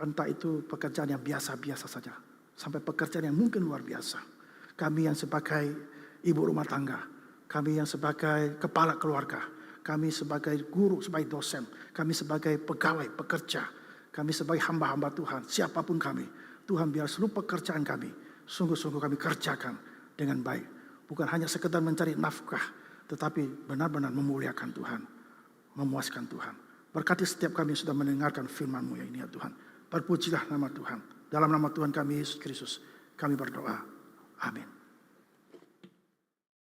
Entah itu pekerjaan yang biasa-biasa saja. Sampai pekerjaan yang mungkin luar biasa. Kami yang sebagai ibu rumah tangga. Kami yang sebagai kepala keluarga. Kami sebagai guru, sebagai dosen. Kami sebagai pegawai, pekerja. Kami sebagai hamba-hamba Tuhan, siapapun kami. Tuhan biar seluruh pekerjaan kami, sungguh-sungguh kami kerjakan dengan baik. Bukan hanya sekedar mencari nafkah, tetapi benar-benar memuliakan Tuhan. Memuaskan Tuhan. Berkati setiap kami yang sudah mendengarkan firman-Mu yang ini ya Tuhan. Terpujilah nama Tuhan. Dalam nama Tuhan kami Yesus Kristus, kami berdoa. Amin.